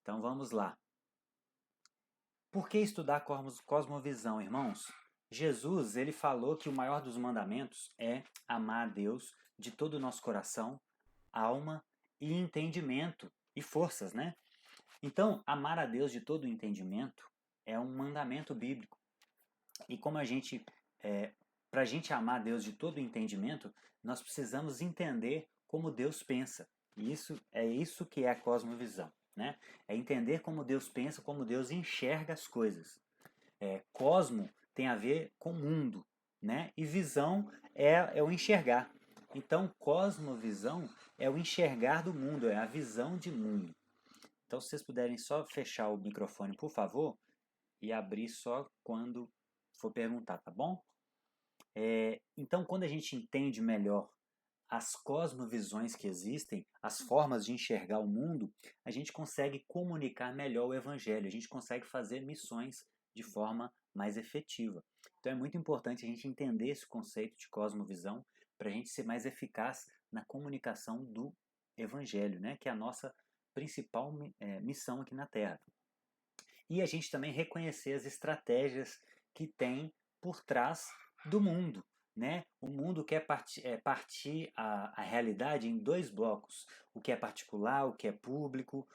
Então vamos lá. Por que estudar cosmovisão, irmãos? Jesus, ele falou que o maior dos mandamentos é amar a Deus de todo o nosso coração, alma e entendimento e forças, né? Então, amar a Deus de todo o entendimento é um mandamento bíblico. E como para a gente amar a Deus de todo o entendimento, nós precisamos entender como Deus pensa. E isso que é a cosmovisão, né? É entender como Deus pensa, como Deus enxerga as coisas. Cosmo tem a ver com mundo, né? E visão é o enxergar. Então, cosmovisão é o enxergar do mundo, é a visão de mundo. Então, se vocês puderem só fechar o microfone, por favor, e abrir só quando for perguntar, tá bom? Então, quando a gente entende melhor as cosmovisões que existem, as formas de enxergar o mundo, a gente consegue comunicar melhor o evangelho, a gente consegue fazer missões de forma mais efetiva. Então é muito importante a gente entender esse conceito de cosmovisão para a gente ser mais eficaz na comunicação do evangelho, né, que é a nossa principal missão aqui na Terra. E a gente também reconhecer as estratégias que tem por trás do mundo. Né? O mundo quer partir a realidade em dois blocos: o que é particular, o que é público,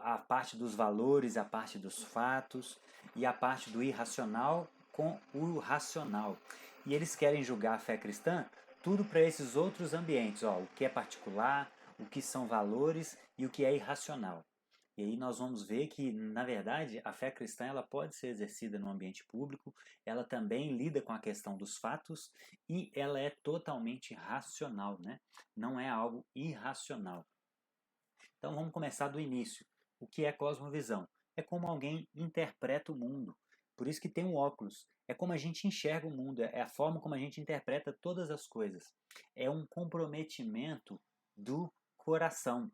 a parte dos valores, a parte dos fatos e a parte do irracional com o racional. E eles querem julgar a fé cristã tudo para esses outros ambientes: ó, o que é particular, o que são valores e o que é irracional. E aí nós vamos ver que, na verdade, a fé cristã ela pode ser exercida no ambiente público, ela também lida com a questão dos fatos e ela é totalmente racional, né? Não é algo irracional. Então vamos começar do início. O que é cosmovisão? É como alguém interpreta o mundo. Por isso que tem um óculos. É como a gente enxerga o mundo, é a forma como a gente interpreta todas as coisas. É um comprometimento do coração,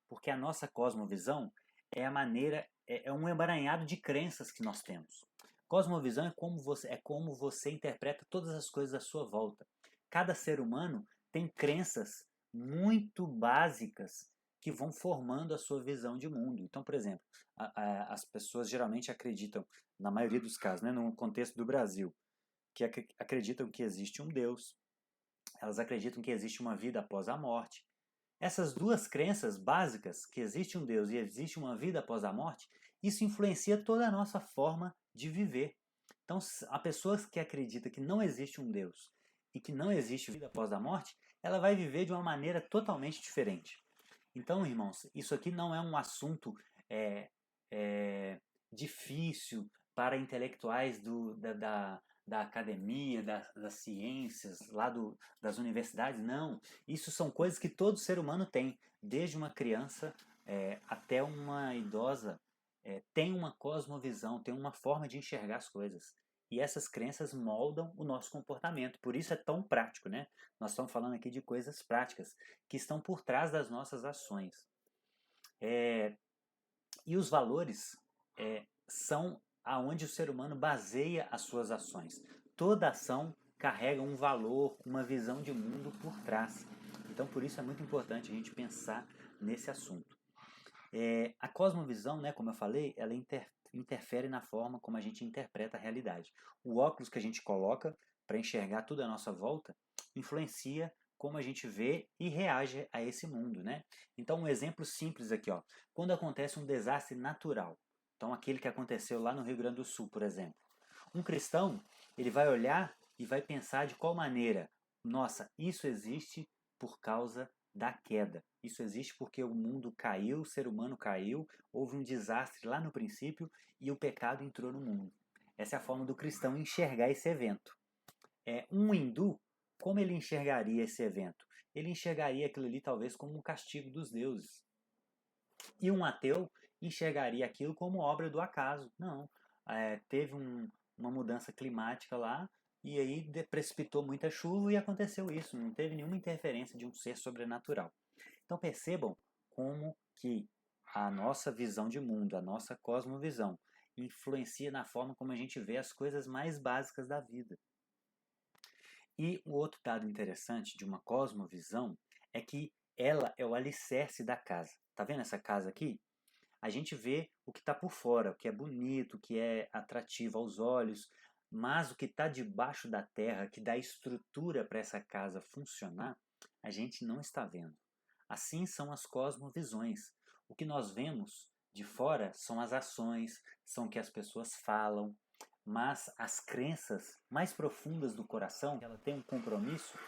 porque a nossa cosmovisão é a maneira, é um emaranhado de crenças que nós temos. Cosmovisão é como você interpreta todas as coisas à sua volta. Cada ser humano tem crenças muito básicas que vão formando a sua visão de mundo. Então, por exemplo, as pessoas geralmente acreditam, na maioria dos casos, né, no contexto do Brasil, que acreditam que existe um Deus, elas acreditam que existe uma vida após a morte. Essas duas crenças básicas, que existe um Deus e existe uma vida após a morte, isso influencia toda a nossa forma de viver. Então, a pessoa que acredita que não existe um Deus e que não existe vida após a morte, ela vai viver de uma maneira totalmente diferente. Então, irmãos, isso aqui não é um assunto é, difícil para intelectuais da academia, das ciências, das universidades. Não. Isso são coisas que todo ser humano tem, desde uma criança até uma idosa, tem uma cosmovisão, tem uma forma de enxergar as coisas. E essas crenças moldam o nosso comportamento. Por isso é tão prático, né? Nós estamos falando aqui de coisas práticas que estão por trás das nossas ações. E os valores são aonde o ser humano baseia as suas ações. Toda ação carrega um valor, uma visão de mundo por trás. Então, por isso é muito importante a gente pensar nesse assunto. A cosmovisão, né, como eu falei, ela interfere na forma como a gente interpreta a realidade. O óculos que a gente coloca para enxergar tudo à nossa volta influencia como a gente vê e reage a esse mundo, né? Então, um exemplo simples aqui, ó. Quando acontece um desastre natural, então aquele que aconteceu lá no Rio Grande do Sul, por exemplo, um cristão, ele vai olhar e vai pensar de qual maneira, nossa, isso existe por causa da queda. Isso existe porque o mundo caiu, o ser humano caiu, houve um desastre lá no princípio e o pecado entrou no mundo. Essa é a forma do cristão enxergar esse evento. Um hindu, como ele enxergaria esse evento? Ele enxergaria aquilo ali talvez como um castigo dos deuses. E um ateu enxergaria aquilo como obra do acaso. Não, teve uma mudança climática lá e aí precipitou muita chuva e aconteceu isso. Não teve nenhuma interferência de um ser sobrenatural. Então percebam como que a nossa visão de mundo, a nossa cosmovisão, influencia na forma como a gente vê as coisas mais básicas da vida. E o outro dado interessante de uma cosmovisão é que ela é o alicerce da casa. Tá vendo essa casa aqui? A gente vê o que está por fora, o que é bonito, o que é atrativo aos olhos, mas o que está debaixo da terra, que dá estrutura para essa casa funcionar, a gente não está vendo. Assim são as cosmovisões. O que nós vemos de fora são as ações, são o que as pessoas falam, mas as crenças mais profundas do coração, ela tem um compromisso,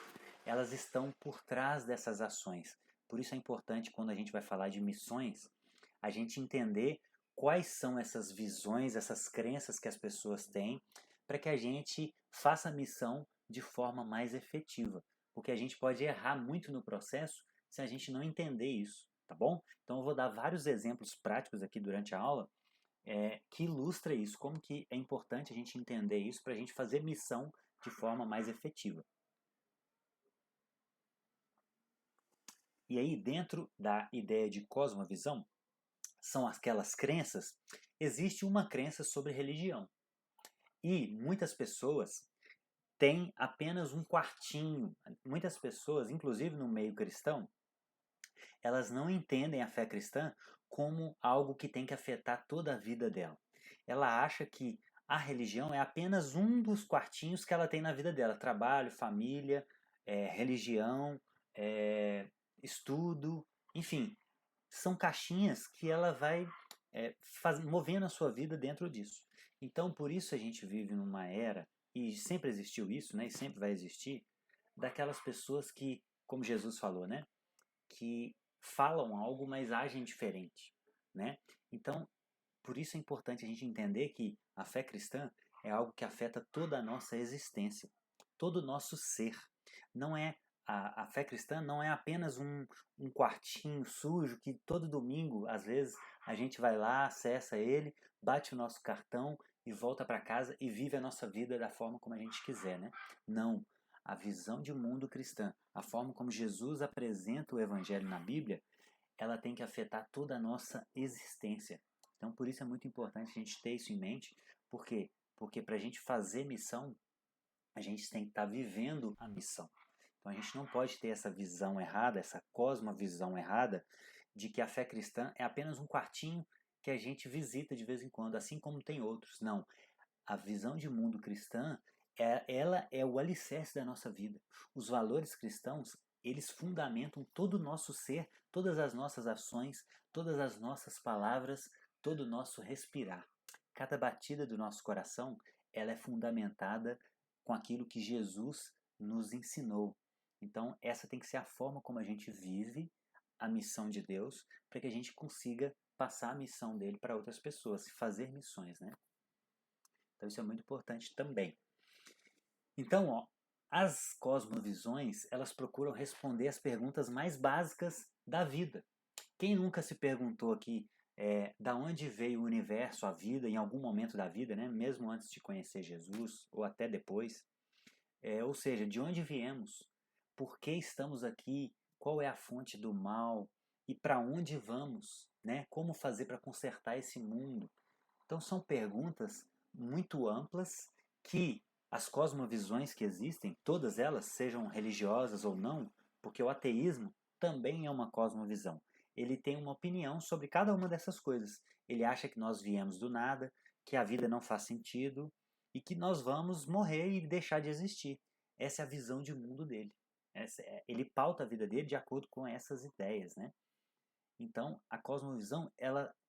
elas estão por trás dessas ações. Por isso é importante, quando a gente vai falar de missões, a gente entender quais são essas visões, essas crenças que as pessoas têm, para que a gente faça a missão de forma mais efetiva. Porque a gente pode errar muito no processo se a gente não entender isso, tá bom? Então eu vou dar vários exemplos práticos aqui durante a aula que ilustra isso, como que é importante a gente entender isso para a gente fazer missão de forma mais efetiva. E aí, dentro da ideia de cosmovisão, são aquelas crenças, existe uma crença sobre religião. E muitas pessoas têm apenas um quartinho. Muitas pessoas, inclusive no meio cristão, elas não entendem a fé cristã como algo que tem que afetar toda a vida dela. Ela acha que a religião é apenas um dos quartinhos que ela tem na vida dela. Trabalho, família, religião, estudo, enfim. São caixinhas que ela vai movendo a sua vida dentro disso. Então, por isso a gente vive numa era, e sempre existiu isso, né, e sempre vai existir, daquelas pessoas que, como Jesus falou, né, que falam algo, mas agem diferente, né? Então, por isso é importante a gente entender que a fé cristã é algo que afeta toda a nossa existência, todo o nosso ser. Não é a fé cristã não é apenas um quartinho sujo que todo domingo, às vezes, a gente vai lá, acessa ele, bate o nosso cartão e volta para casa e vive a nossa vida da forma como a gente quiser, né? Não. A visão de mundo cristã, a forma como Jesus apresenta o evangelho na Bíblia, ela tem que afetar toda a nossa existência. Então, por isso é muito importante a gente ter isso em mente. Por quê? Porque para a gente fazer missão, a gente tem que estar vivendo a missão. Então, a gente não pode ter essa visão errada, essa cosmovisão errada, de que a fé cristã é apenas um quartinho que a gente visita de vez em quando, assim como tem outros. Não. A visão de mundo cristã, ela é o alicerce da nossa vida. Os valores cristãos, eles fundamentam todo o nosso ser, todas as nossas ações, todas as nossas palavras, todo o nosso respirar. Cada batida do nosso coração, ela é fundamentada com aquilo que Jesus nos ensinou. Então, essa tem que ser a forma como a gente vive a missão de Deus, para que a gente consiga passar a missão dele para outras pessoas, fazer missões, né? Então isso é muito importante também. Então, ó, as cosmovisões, elas procuram responder as perguntas mais básicas da vida. Quem nunca se perguntou aqui da onde veio o universo, a vida, em algum momento da vida, né? Mesmo antes de conhecer Jesus, ou até depois? Ou seja, de onde viemos? Por que estamos aqui? Qual é a fonte do mal? E para onde vamos? Né? Como fazer para consertar esse mundo? Então são perguntas muito amplas que as cosmovisões que existem, todas elas, sejam religiosas ou não, porque o ateísmo também é uma cosmovisão. Ele tem uma opinião sobre cada uma dessas coisas. Ele acha que nós viemos do nada, que a vida não faz sentido e que nós vamos morrer e deixar de existir. Essa é a visão de mundo dele. Ele pauta a vida dele de acordo com essas ideias, né? Então, a cosmovisão,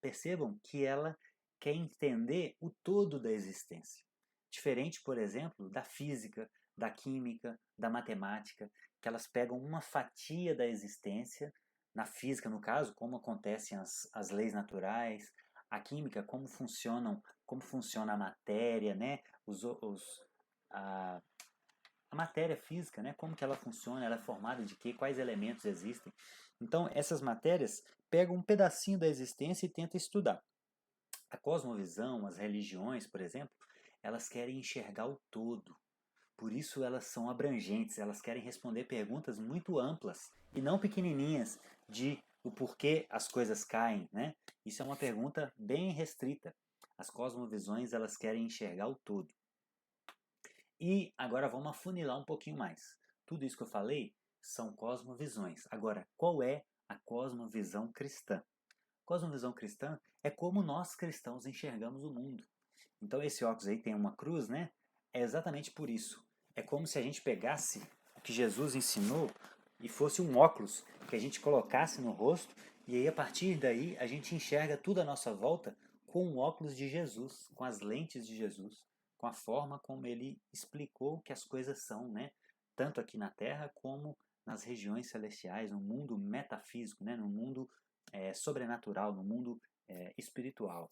percebam que ela quer entender o todo da existência. Diferente, por exemplo, da física, da química, da matemática, que elas pegam uma fatia da existência, na física, no caso, como acontecem as leis naturais, a química, como funciona a matéria, né? A, a matéria física, né? Como que ela funciona, ela é formada de quê, quais elementos existem. Então, essas matérias pegam um pedacinho da existência e tentam estudar. A cosmovisão, as religiões, por exemplo, elas querem enxergar o todo. Por isso elas são abrangentes, elas querem responder perguntas muito amplas e não pequenininhas de o porquê as coisas caem, né? Isso é uma pergunta bem restrita. As cosmovisões, elas querem enxergar o todo. E agora vamos afunilar um pouquinho mais. Tudo isso que eu falei são cosmovisões. Agora, qual é a cosmovisão cristã? Cosmovisão cristã é como nós cristãos enxergamos o mundo. Então esse óculos aí tem uma cruz, né? É exatamente por isso. É como se a gente pegasse o que Jesus ensinou e fosse um óculos que a gente colocasse no rosto e aí a partir daí a gente enxerga tudo à nossa volta com o óculos de Jesus, com as lentes de Jesus, com a forma como ele explicou que as coisas são, né? Tanto aqui na Terra como nas regiões celestiais, no mundo metafísico, né? No mundo sobrenatural, no mundo espiritual.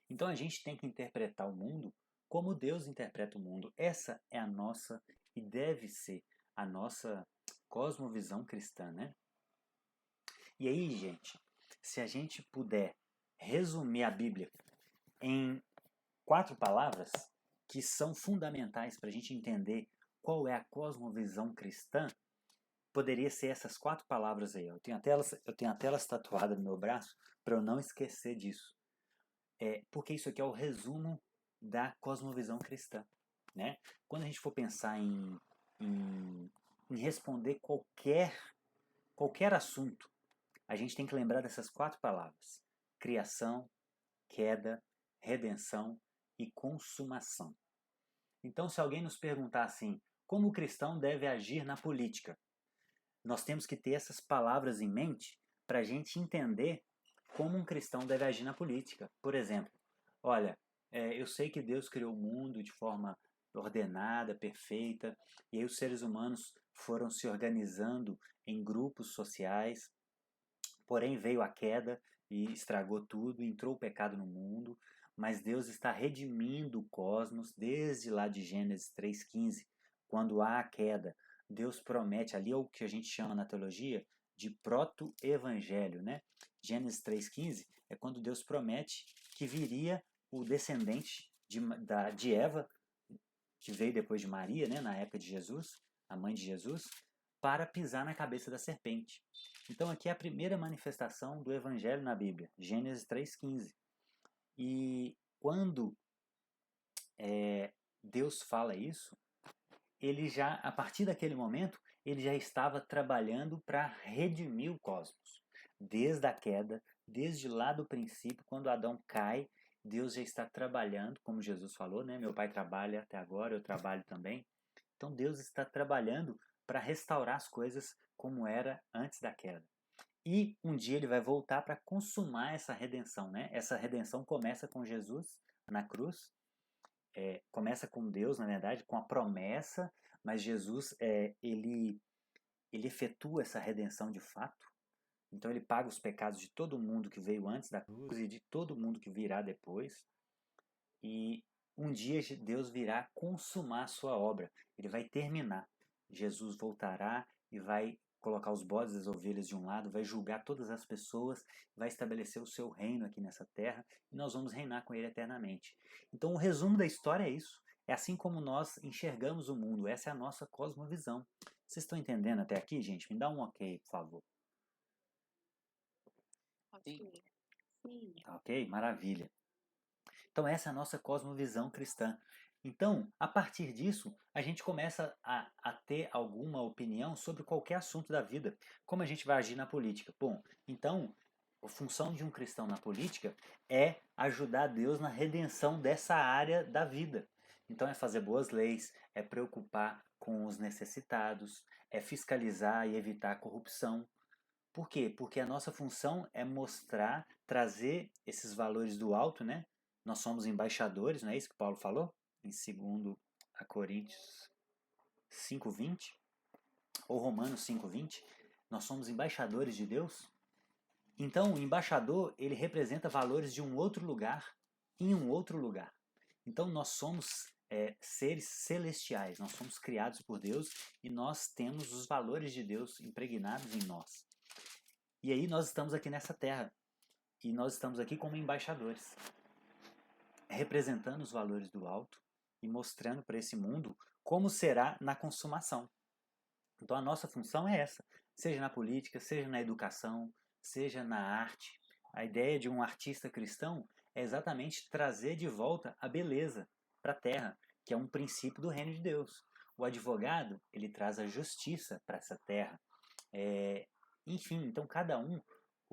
Então a gente tem que interpretar o mundo como Deus interpreta o mundo. Essa é a nossa e deve ser a nossa cosmovisão cristã, né? E aí, gente, se a gente puder resumir a Bíblia em 4 palavras que são fundamentais para a gente entender qual é a cosmovisão cristã, poderia ser essas 4 palavras aí. Eu tenho até elas tatuadas no meu braço para eu não esquecer disso. Porque isso aqui é o resumo da cosmovisão cristã, né? Quando a gente for pensar em responder qualquer assunto, a gente tem que lembrar dessas 4 palavras: criação, queda, redenção e consumação. Então, se alguém nos perguntar assim, como o cristão deve agir na política, nós temos que ter essas palavras em mente para a gente entender como um cristão deve agir na política. Por exemplo, olha, eu sei que Deus criou o mundo de forma ordenada, perfeita, e aí os seres humanos foram se organizando em grupos sociais, porém veio a queda e estragou tudo, entrou o pecado no mundo, mas Deus está redimindo o cosmos desde lá de Gênesis 3,15, quando há a queda. Deus promete, ali é o que a gente chama na teologia de proto-evangelho, né? Gênesis 3,15 é quando Deus promete que viria o descendente de Eva, que veio depois de Maria, né, na época de Jesus, a mãe de Jesus, para pisar na cabeça da serpente. Então aqui é a primeira manifestação do evangelho na Bíblia, Gênesis 3,15. E quando Deus fala isso, ele já, a partir daquele momento, ele já estava trabalhando para redimir o cosmos. Desde a queda, desde lá do princípio, quando Adão cai, Deus já está trabalhando, como Jesus falou, né? Meu pai trabalha até agora, eu trabalho também. Então Deus está trabalhando para restaurar as coisas como era antes da queda. E um dia ele vai voltar para consumar essa redenção, né? Essa redenção começa com Jesus na cruz, começa com Deus, na verdade, com a promessa, mas Jesus ele efetua essa redenção de fato. Então ele paga os pecados de todo mundo que veio antes da cruz e de todo mundo que virá depois. E um dia Deus virá consumar a sua obra. Ele vai terminar. Jesus voltará e vai colocar os bodes e as ovelhas de um lado, vai julgar todas as pessoas, vai estabelecer o seu reino aqui nessa terra e nós vamos reinar com ele eternamente. Então o resumo da história é isso. É assim como nós enxergamos o mundo. Essa é a nossa cosmovisão. Vocês estão entendendo até aqui, gente? Me dá um ok, por favor. Sim. Sim. Ok? Maravilha. Então essa é a nossa cosmovisão cristã. Então, a partir disso, a gente começa a ter alguma opinião sobre qualquer assunto da vida. Como a gente vai agir na política? Bom, então, a função de um cristão na política é ajudar Deus na redenção dessa área da vida. Então, é fazer boas leis, é preocupar com os necessitados, é fiscalizar e evitar a corrupção. Por quê? Porque a nossa função é mostrar, trazer esses valores do alto, né? Nós somos embaixadores, não é isso que Paulo falou? Em 2 Coríntios 5:20 ou Romanos 5:20, nós somos embaixadores de Deus. Então, o embaixador, ele representa valores de um outro lugar em um outro lugar. Então, nós somos seres celestiais, nós somos criados por Deus e nós temos os valores de Deus impregnados em nós. E aí nós estamos aqui nessa terra e nós estamos aqui como embaixadores, representando os valores do alto e mostrando para esse mundo como será na consumação. Então a nossa função é essa, seja na política, seja na educação, seja na arte. A ideia de um artista cristão é exatamente trazer de volta a beleza para a terra, que é um princípio do reino de Deus. O advogado, ele traz a justiça para essa terra. Enfim, então cada um,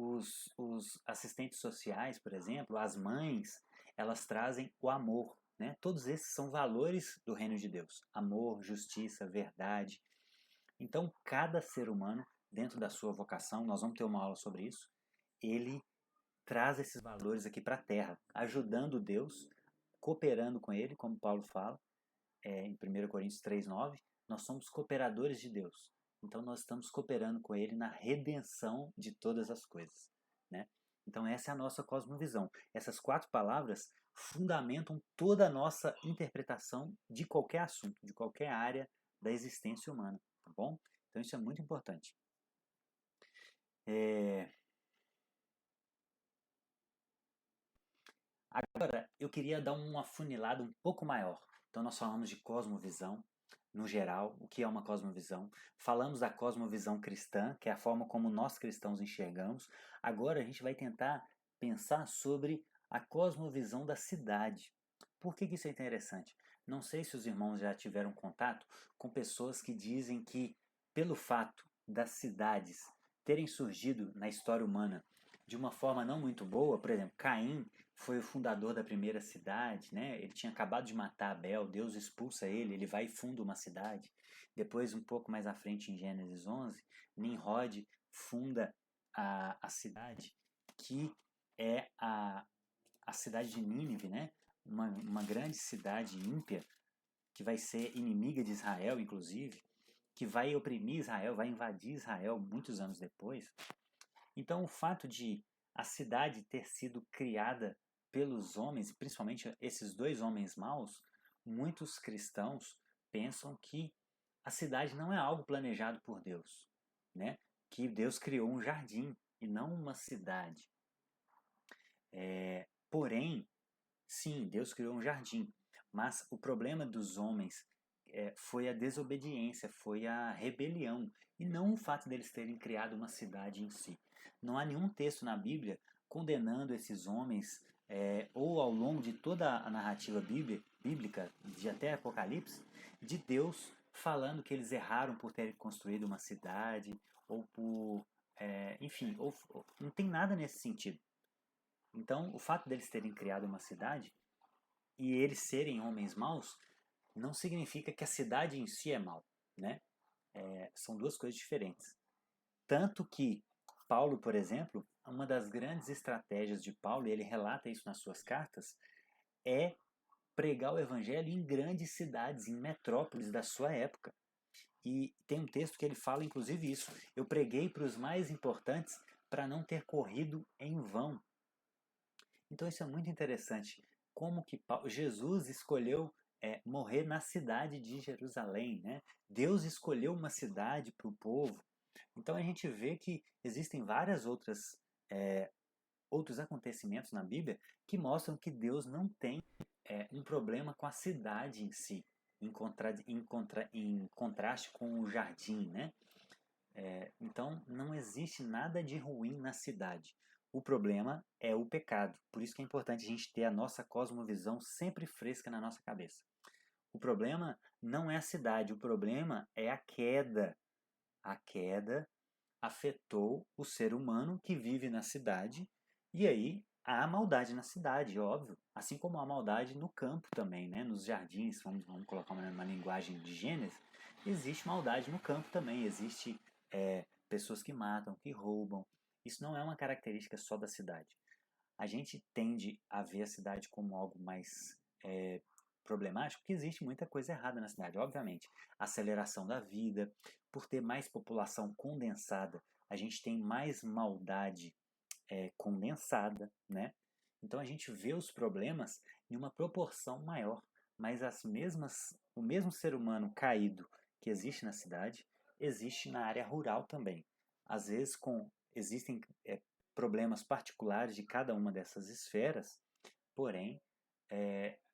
os assistentes sociais, por exemplo, as mães, elas trazem o amor, né? Todos esses são valores do reino de Deus. Amor, justiça, verdade. Então, cada ser humano, dentro da sua vocação, nós vamos ter uma aula sobre isso, ele traz esses valores aqui para a Terra, ajudando Deus, cooperando com Ele, como Paulo fala, em 1 Coríntios 3,9, nós somos cooperadores de Deus. Então nós estamos cooperando com Ele na redenção de todas as coisas, né? Então essa é a nossa cosmovisão. Essas 4 palavras fundamentam toda a nossa interpretação de qualquer assunto, de qualquer área da existência humana, tá bom? Então isso é muito importante. Agora, eu queria dar uma afunilada um pouco maior. Então, nós falamos de cosmovisão, no geral, o que é uma cosmovisão. Falamos da cosmovisão cristã, que é a forma como nós cristãos enxergamos. Agora, a gente vai tentar pensar sobre a cosmovisão da cidade. Por que isso é interessante? Não sei se os irmãos já tiveram contato com pessoas que dizem que, pelo fato das cidades terem surgido na história humana de uma forma não muito boa, por exemplo, Caim foi o fundador da primeira cidade, né? Ele tinha acabado de matar Abel, Deus expulsa ele, ele vai e funda uma cidade. Depois, um pouco mais à frente, em Gênesis 11, Nimrod funda a cidade que é a cidade de Nínive, né? Uma grande cidade ímpia, que vai ser inimiga de Israel, inclusive, que vai oprimir Israel, vai invadir Israel muitos anos depois. Então, o fato de a cidade ter sido criada pelos homens, principalmente esses 2 homens maus, muitos cristãos pensam que a cidade não é algo planejado por Deus, né? Que Deus criou um jardim e não uma cidade. Porém, sim, Deus criou um jardim, mas o problema dos homens foi a desobediência, foi a rebelião, e não o fato deles terem criado uma cidade em si. Não há nenhum texto na Bíblia condenando esses homens, ou ao longo de toda a narrativa bíblica, de até Apocalipse, de Deus falando que eles erraram por terem construído uma cidade, ou por. Enfim, não tem nada nesse sentido. Então, o fato deles terem criado uma cidade e eles serem homens maus não significa que a cidade em si é mal, né? São 2 coisas diferentes. Tanto que Paulo, por exemplo, uma das grandes estratégias de Paulo, e ele relata isso nas suas cartas, é pregar o evangelho em grandes cidades, em metrópoles da sua época. E tem um texto que ele fala, inclusive, isso. Eu preguei para os mais importantes para não ter corrido em vão. Então isso é muito interessante. Como que Jesus escolheu morrer na cidade de Jerusalém, né? Deus escolheu uma cidade para o povo. Então a gente vê que existem várias outros acontecimentos na Bíblia que mostram que Deus não tem um problema com a cidade em si, em contraste com o jardim, né? Então não existe nada de ruim na cidade. O problema é o pecado. Por isso que é importante a gente ter a nossa cosmovisão sempre fresca na nossa cabeça. O problema não é a cidade, o problema é a queda. A queda afetou o ser humano que vive na cidade, e aí há maldade na cidade, óbvio. Assim como há maldade no campo também, né? Nos jardins, vamos colocar uma linguagem de Gênesis, existe maldade no campo também, existe pessoas que matam, que roubam. Isso não é uma característica só da cidade. A gente tende a ver a cidade como algo mais problemático, porque existe muita coisa errada na cidade, obviamente. Aceleração da vida, por ter mais população condensada, a gente tem mais maldade condensada, né? Então a gente vê os problemas em uma proporção maior, mas o mesmo ser humano caído que existe na cidade, existe na área rural também. Às vezes existem problemas particulares de cada uma dessas esferas, porém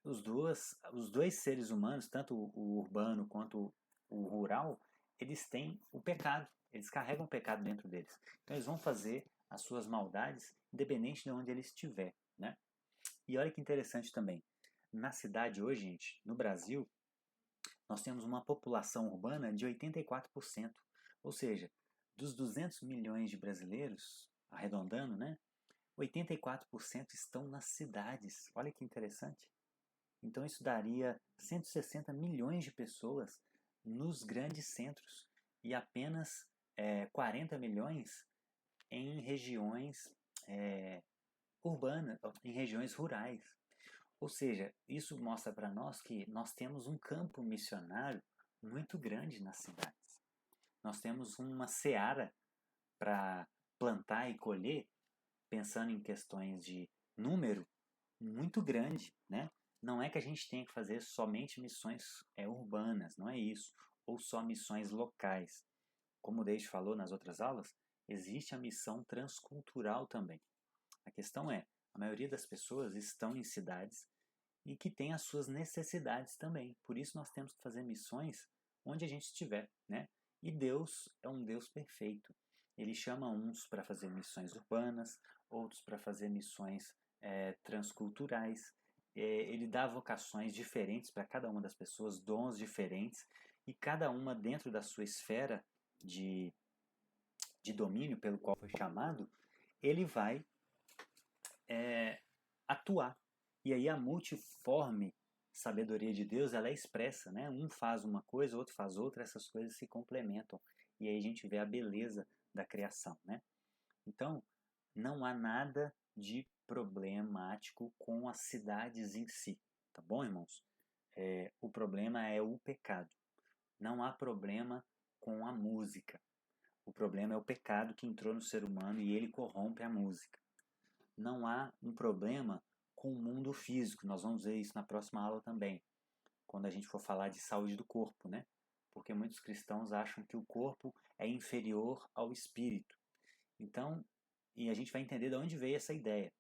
os dois seres humanos, tanto o urbano quanto o rural, eles têm o pecado, eles carregam o pecado dentro deles. Então eles vão fazer as suas maldades independente de onde ele estiver, né? E olha que interessante também, na cidade hoje, gente, no Brasil, nós temos uma população urbana de 84%, ou seja, dos 200 milhões de brasileiros, arredondando, né? 84% estão nas cidades. Olha que interessante. Então isso daria 160 milhões de pessoas nos grandes centros e apenas 40 milhões em regiões urbanas, em regiões rurais. Ou seja, isso mostra para nós que nós temos um campo missionário muito grande nas cidades. Nós temos uma seara para plantar e colher, pensando em questões de número, muito grande, né? Não é que a gente tenha que fazer somente missões urbanas, não é isso, ou só missões locais. Como o Deide falou nas outras aulas, existe a missão transcultural também. A questão é, a maioria das pessoas estão em cidades e que têm as suas necessidades também. Por isso nós temos que fazer missões onde a gente estiver, né? E Deus é um Deus perfeito. Ele chama uns para fazer missões urbanas, outros para fazer missões transculturais. Ele dá vocações diferentes para cada uma das pessoas, dons diferentes, e cada uma dentro da sua esfera de, de domínio pelo qual foi chamado, ele vai atuar. E aí a multiforme sabedoria de Deus, ela é expressa, né? Um faz uma coisa, outro faz outra, essas coisas se complementam. E aí a gente vê a beleza da criação, né? Então, não há nada de problemático com as cidades em si, tá bom, irmãos? O problema é o pecado. Não há problema com a música. O problema é o pecado que entrou no ser humano e ele corrompe a música. Não há um problema com o mundo físico. Nós vamos ver isso na próxima aula também, quando a gente for falar de saúde do corpo, né? Porque muitos cristãos acham que o corpo é inferior ao espírito. Então, e a gente vai entender de onde veio essa ideia.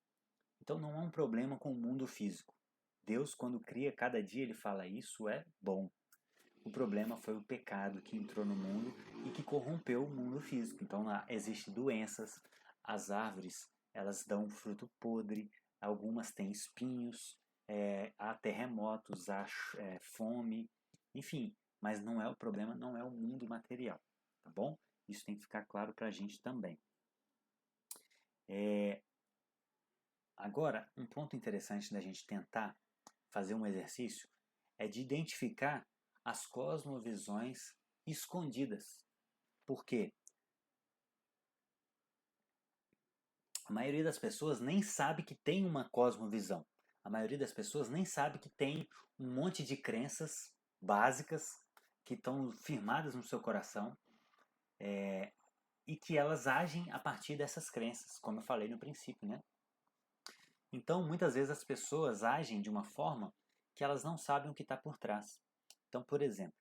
Então não há um problema com o mundo físico. Deus, quando cria cada dia, ele fala: isso é bom. O problema foi o pecado que entrou no mundo e que corrompeu o mundo físico. Então lá existem doenças, as árvores elas dão fruto podre, algumas têm espinhos, há terremotos, há fome, enfim. Mas não é o problema, não é o mundo material, tá bom? Isso tem que ficar claro para a gente também. Agora, um ponto interessante da gente tentar fazer um exercício é de identificar as cosmovisões escondidas. Por quê? A maioria das pessoas nem sabe que tem uma cosmovisão. A maioria das pessoas nem sabe que tem um monte de crenças básicas que estão firmadas no seu coração e que elas agem a partir dessas crenças, como eu falei no princípio, né? Então, muitas vezes as pessoas agem de uma forma que elas não sabem o que está por trás. Então, por exemplo,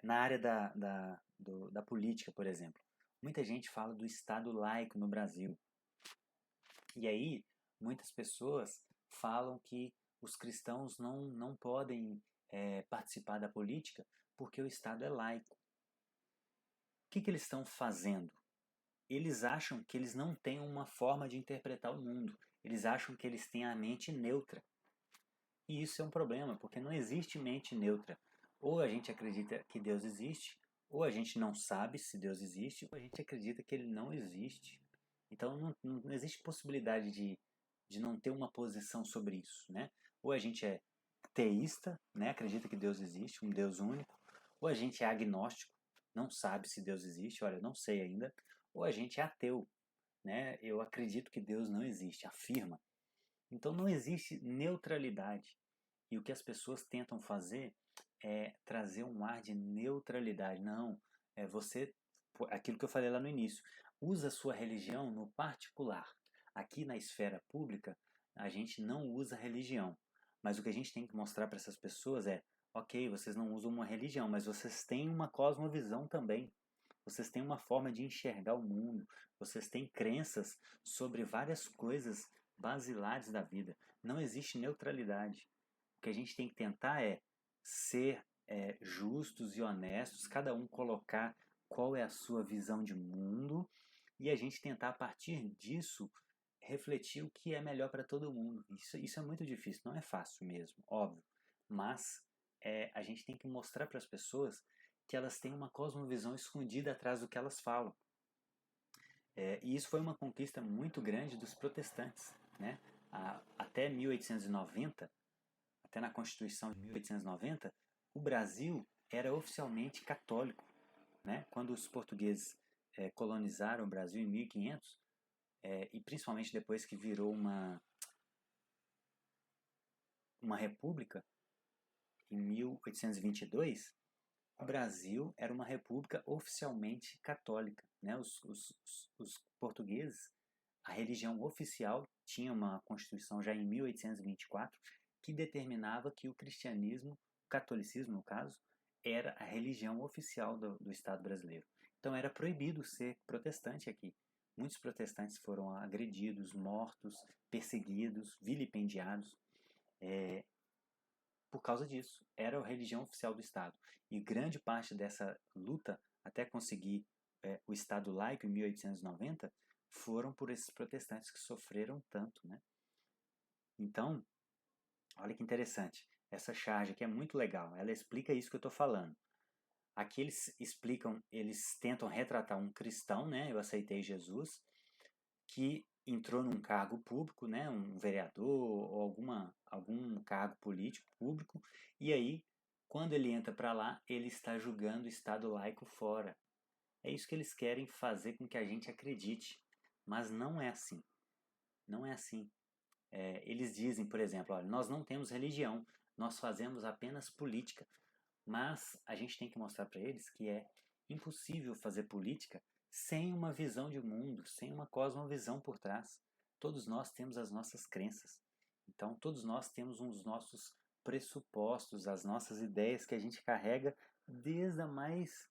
na área da política, por exemplo, muita gente fala do Estado laico no Brasil. E aí, muitas pessoas falam que os cristãos não podem participar da política porque o Estado é laico. O que eles estão fazendo? Eles acham que eles não têm uma forma de interpretar o mundo. Eles acham que eles têm a mente neutra. E isso é um problema, porque não existe mente neutra. Ou a gente acredita que Deus existe, ou a gente não sabe se Deus existe, ou a gente acredita que ele não existe. Então não existe possibilidade de não ter uma posição sobre isso, né? Ou a gente é teísta, né? Acredita que Deus existe, um Deus único, ou a gente é agnóstico, não sabe se Deus existe, olha, eu não sei ainda, ou a gente é ateu, né? Eu acredito que Deus não existe, afirma. Então não existe neutralidade. E o que as pessoas tentam fazer é trazer um ar de neutralidade. Não, você, aquilo que eu falei lá no início, usa a sua religião no particular. Aqui na esfera pública, a gente não usa religião. Mas o que a gente tem que mostrar para essas pessoas é, ok, vocês não usam uma religião, mas vocês têm uma cosmovisão também. Vocês têm uma forma de enxergar o mundo. Vocês têm crenças sobre várias coisas basilares da vida. Não existe neutralidade. O que a gente tem que tentar é ser justos e honestos, cada um colocar qual é a sua visão de mundo e a gente tentar, a partir disso, refletir o que é melhor para todo mundo. Isso é muito difícil, não é fácil mesmo, óbvio. Mas a gente tem que mostrar para as pessoas que elas têm uma cosmovisão escondida atrás do que elas falam. E isso foi uma conquista muito grande dos protestantes, né? Até 1890, até na Constituição de 1890, o Brasil era oficialmente católico, né? Quando os portugueses colonizaram o Brasil em 1500, e principalmente depois que virou uma república, em 1822, o Brasil era uma república oficialmente católica, né? Os portugueses, a religião oficial, tinha uma constituição já em 1824 que determinava que o cristianismo, o catolicismo no caso, era a religião oficial do Estado brasileiro. Então era proibido ser protestante aqui. Muitos protestantes foram agredidos, mortos, perseguidos, vilipendiados por causa disso. Era a religião oficial do Estado. E grande parte dessa luta até conseguir o Estado laico em 1890 foram por esses protestantes que sofreram tanto, né? Então, olha que interessante. Essa charge aqui é muito legal. Ela explica isso que eu estou falando. Aqui eles tentam retratar um cristão, né? Eu aceitei Jesus, que entrou num cargo público, né? Um vereador ou algum cargo político público, e aí, quando ele entra para lá, ele está julgando o Estado laico fora. É isso que eles querem fazer com que a gente acredite, mas não é assim. Não é assim. Eles dizem, por exemplo, olha, nós não temos religião, nós fazemos apenas política. Mas a gente tem que mostrar para eles que é impossível fazer política sem uma visão de mundo, sem uma cosmovisão por trás. Todos nós temos as nossas crenças. Então, todos nós temos os nossos pressupostos, as nossas ideias que a gente carrega desde a mais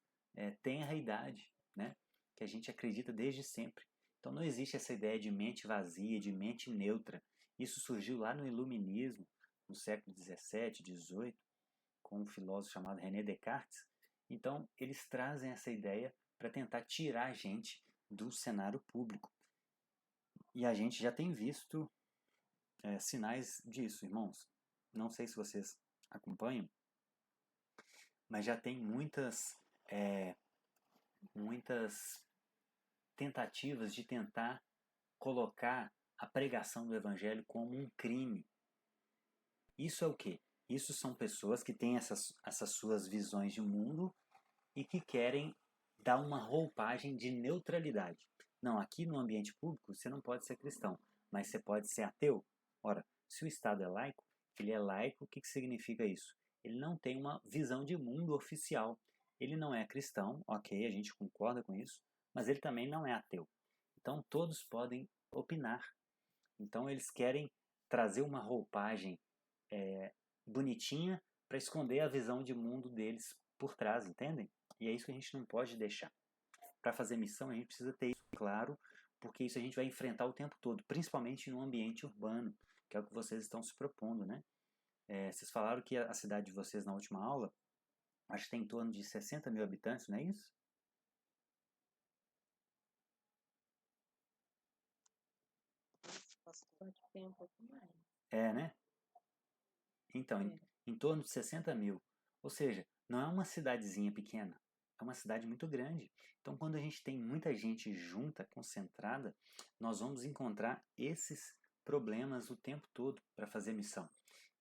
tenra idade, né? Que a gente acredita desde sempre. Então, não existe essa ideia de mente vazia, de mente neutra. Isso surgiu lá no Iluminismo, no século XVII, XVIII, com um filósofo chamado René Descartes. Então, eles trazem essa ideia para tentar tirar a gente do cenário público. E a gente já tem visto sinais disso, irmãos. Não sei se vocês acompanham, mas já tem muitas tentativas de tentar colocar a pregação do evangelho como um crime. Isso é o quê? Isso são pessoas que têm essas suas visões de mundo e que querem dar uma roupagem de neutralidade. Não, aqui no ambiente público você não pode ser cristão, mas você pode ser ateu. Ora, se o Estado é laico, ele é laico, o que significa isso? Ele não tem uma visão de mundo oficial. Ele não é cristão, ok, a gente concorda com isso, mas ele também não é ateu. Então todos podem opinar. Então eles querem trazer uma roupagem bonitinha para esconder a visão de mundo deles por trás, entendem? E é isso que a gente não pode deixar. Para fazer missão, a gente precisa ter isso claro, porque isso a gente vai enfrentar o tempo todo, principalmente no ambiente urbano, que é o que vocês estão se propondo, né? Vocês falaram que a cidade de vocês na última aula, acho que tem em torno de 60 mil habitantes, não é isso? Bastante tempo, um pouco mais. Né? Então, em torno de 60 mil. Ou seja, não é uma cidadezinha pequena, é uma cidade muito grande. Então, quando a gente tem muita gente junta, concentrada, nós vamos encontrar esses problemas o tempo todo para fazer missão.